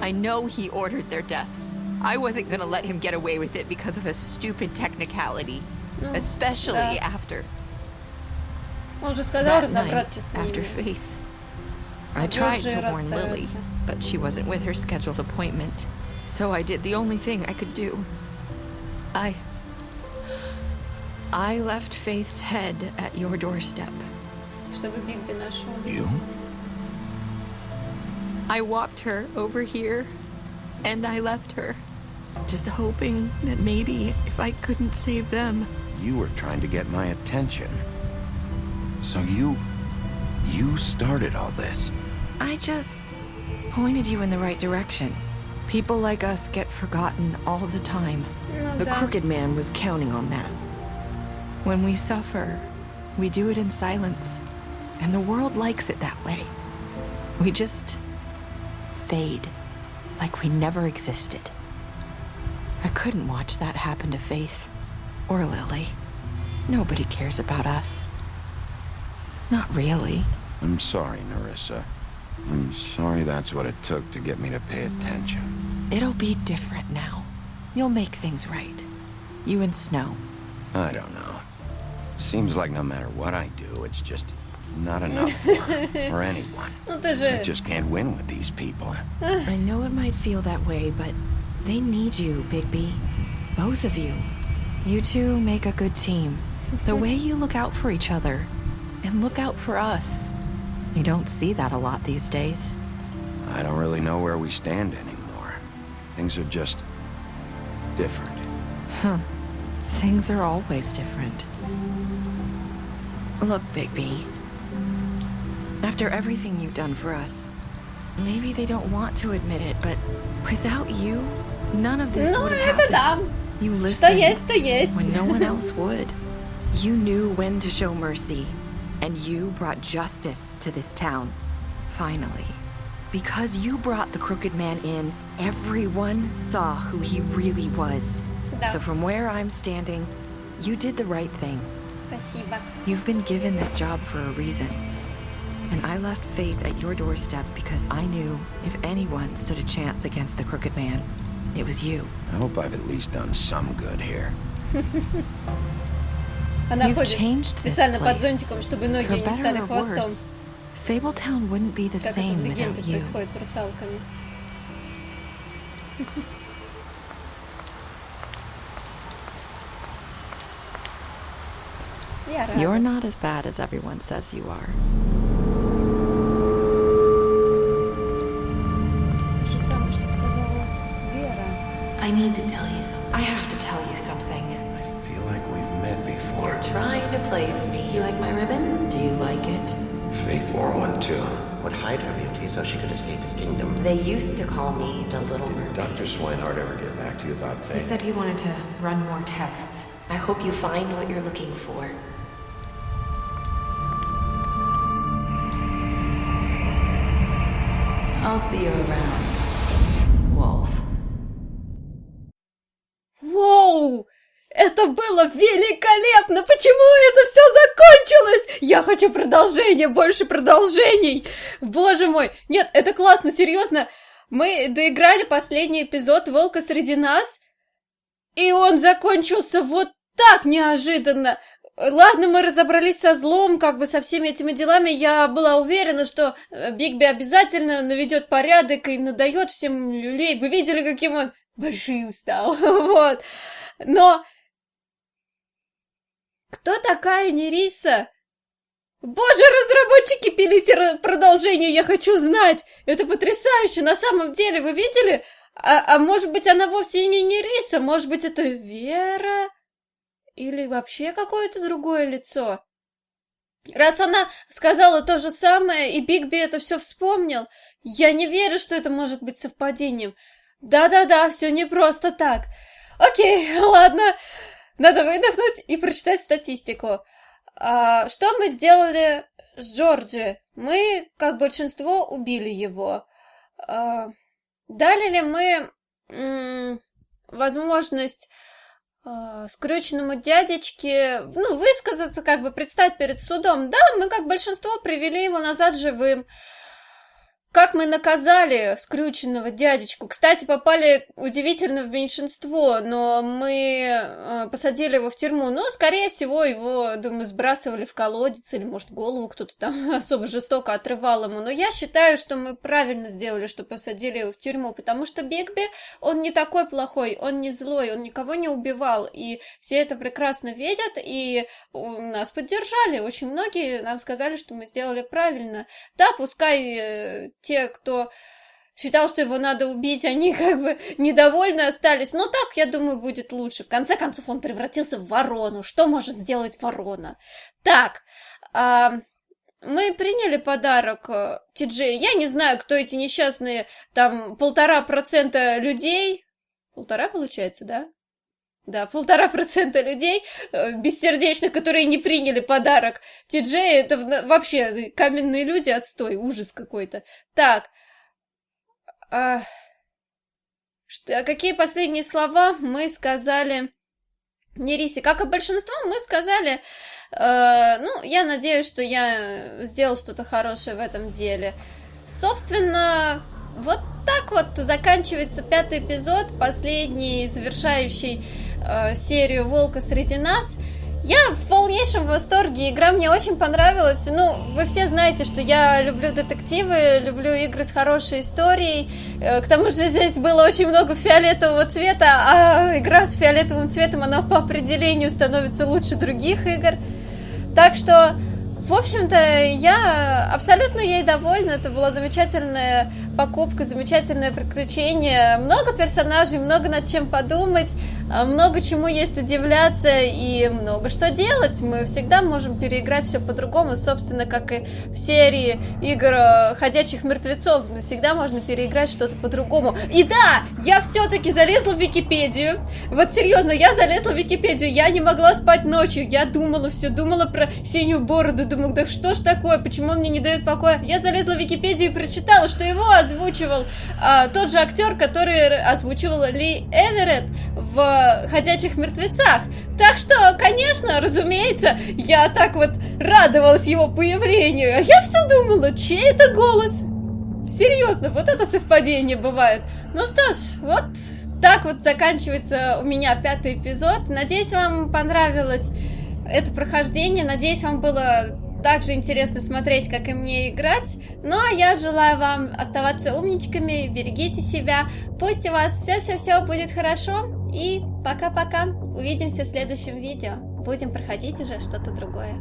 K: I know he ordered their deaths. I wasn't gonna let him get away with it because of a stupid technicality. Especially after...
B: Он же сказал
K: that
B: разобраться
K: night
B: с ними.
K: after Faith. I tried to warn Lily, but she wasn't with her scheduled appointment. So I did the only thing I could do. I left Faith's head at your doorstep.
B: Чтобы Бигби нашел.
C: You?
K: I walked her over here, and I left her. Just hoping that maybe if I couldn't save them...
C: You were trying to get my attention. So you started all this.
K: I just pointed you in the right direction. People like us get forgotten all the time. The crooked man was counting on that. When we suffer, we do it in silence. And the world likes it that way. We just fade, like we never existed. I couldn't watch that happen to Faith or Lily. Nobody cares about us. Not really.
C: I'm sorry, Nerissa. I'm sorry that's what it took to get me to pay attention.
K: It'll be different now. You'll make things right. You and Snow.
C: I don't know. Seems like no matter what I do, it's just not enough for her or anyone. I just can't win with these people.
K: I know it might feel that way, but they need you, Bigby. Both of you. You two make a good team. The way you look out for each other and look out for us. You don't see that a lot these days.
C: I don't really know where we stand anymore. Things are just different.
K: Huh. Things are always different. Look, Bigby. After everything you've done for us, maybe they don't want to admit it, but without you, none of this would have happened. You listened when no one else would. You knew when to show mercy, and you brought justice to this town. Finally. Because you brought the crooked man in, everyone saw who he really was. So from where I'm standing, you did the right thing.
B: Спасибо.
K: You've been given this job for a reason. And I left Faith at your doorstep because I knew if anyone stood a chance against the crooked man, it was you.
C: I hope I've at least done some good here.
B: Она
K: You've
B: ходит
K: changed this
B: специально под
K: place.
B: зонтиком, чтобы ноги
K: For
B: не
K: better
B: стали
K: or
B: хвостом.
K: worse, Fabletown wouldn't be the
B: Как это
K: same
B: в легенде
K: without you.
B: происходит с русалками. Я рада.
K: You're not as bad as everyone says you are.
B: То же самое, что сказала Вера.
S: I need to tell you something.
O: I have to tell you something.
C: I feel like we've met before.
S: You're trying to place me. You like my ribbon? Do you like it?
C: Faith wore one too.
T: Would hide her beauty so she could escape his kingdom.
S: They used to call me the Little Mermaid.
C: Dr. Swinehart ever get back to you about Faith?
S: He said he wanted to run more tests. I hope you find what you're looking for. I'll see you around, Wolf.
B: Воу! Это было великолепно! Почему это все закончилось? Я хочу продолжения, больше продолжений! Боже мой! Нет, это классно, серьезно. Мы доиграли последний эпизод «Волка среди нас», и он закончился вот так неожиданно. Ладно, мы разобрались со злом, как бы со всеми этими делами. Я была уверена, что Бигби обязательно наведет порядок и надает всем люлей. Вы видели, каким он большим стал? Вот. Но кто такая Нериса? Боже, разработчики, пилите продолжение, я хочу знать. Это потрясающе, на самом деле, вы видели? А может быть, она вовсе не Нериса, может быть, это Вера? Или вообще какое-то другое лицо? Раз она сказала то же самое, и Бигби это все вспомнил, я не верю, что это может быть совпадением. Да-да-да, все не просто так. Окей, ладно, надо выдохнуть и прочитать статистику. Что мы сделали с Джорджи? Мы, как большинство, убили его. Дали ли мы возможность скрюченному дядечке, высказаться, как бы предстать перед судом? Да, мы, как большинство, привели его назад живым. Как мы наказали скрюченного дядечку? Кстати, попали удивительно в меньшинство, но мы посадили его в тюрьму. Но, скорее всего, его, думаю, сбрасывали в колодец, или, может, голову кто-то там особо жестоко отрывал ему. Но я считаю, что мы правильно сделали, что посадили его в тюрьму, потому что Бигби, он не такой плохой, он не злой, он никого не убивал, и все это прекрасно видят, и нас поддержали. Очень многие нам сказали, что мы сделали правильно. Да, пускай те, кто считал, что его надо убить, они как бы недовольны остались. Но так, я думаю, будет лучше. В конце концов, он превратился в ворону. Что может сделать ворона? Так, мы приняли подарок Ти-Джею. Я не знаю, кто эти несчастные, там, 1,5% людей. 1,5 получается, да? Да, 1,5% людей бессердечных, которые не приняли подарок Ти-Джея, это вообще каменные люди, отстой, ужас какой-то. Так, какие последние слова мы сказали Нерисе? Как и большинство, мы сказали, я надеюсь, что я сделал что-то хорошее в этом деле. Собственно, вот так вот заканчивается 5-й эпизод, последний, завершающий серию «Волка среди нас». Я в полнейшем восторге, игра мне очень понравилась. Вы все знаете, что я люблю детективы, люблю игры с хорошей историей. К тому же здесь было очень много фиолетового цвета, а игра с фиолетовым цветом, она по определению становится лучше других игр. Так что, в общем-то, я абсолютно ей довольна. Это была замечательная покупка, замечательное приключение. Много персонажей, много над чем подумать, много чему есть удивляться и много что делать. Мы всегда можем переиграть все по-другому, собственно, как и в серии игр «Ходячих мертвецов». Всегда можно переиграть что-то по-другому. И да, я все-таки залезла в Википедию. Вот серьезно, я залезла в Википедию. Я не могла спать ночью. Я думала про синюю бороду. Думаю, да что ж такое, почему он мне не дает покоя? Я залезла в Википедию и прочитала, что его озвучивал тот же актер, который озвучивал Ли Эверетт в «Ходячих мертвецах». Так что, конечно, разумеется, я так вот радовалась его появлению. А я все думала, чей это голос? Серьезно, вот это совпадение бывает. Ну что ж, вот так вот заканчивается у меня 5-й эпизод. Надеюсь, вам понравилось это прохождение. Надеюсь, вам было так же интересно смотреть, как и мне играть. Ну, а я желаю вам оставаться умничками, берегите себя. Пусть у вас все-все-все будет хорошо. И пока-пока. Увидимся в следующем видео. Будем проходить уже что-то другое.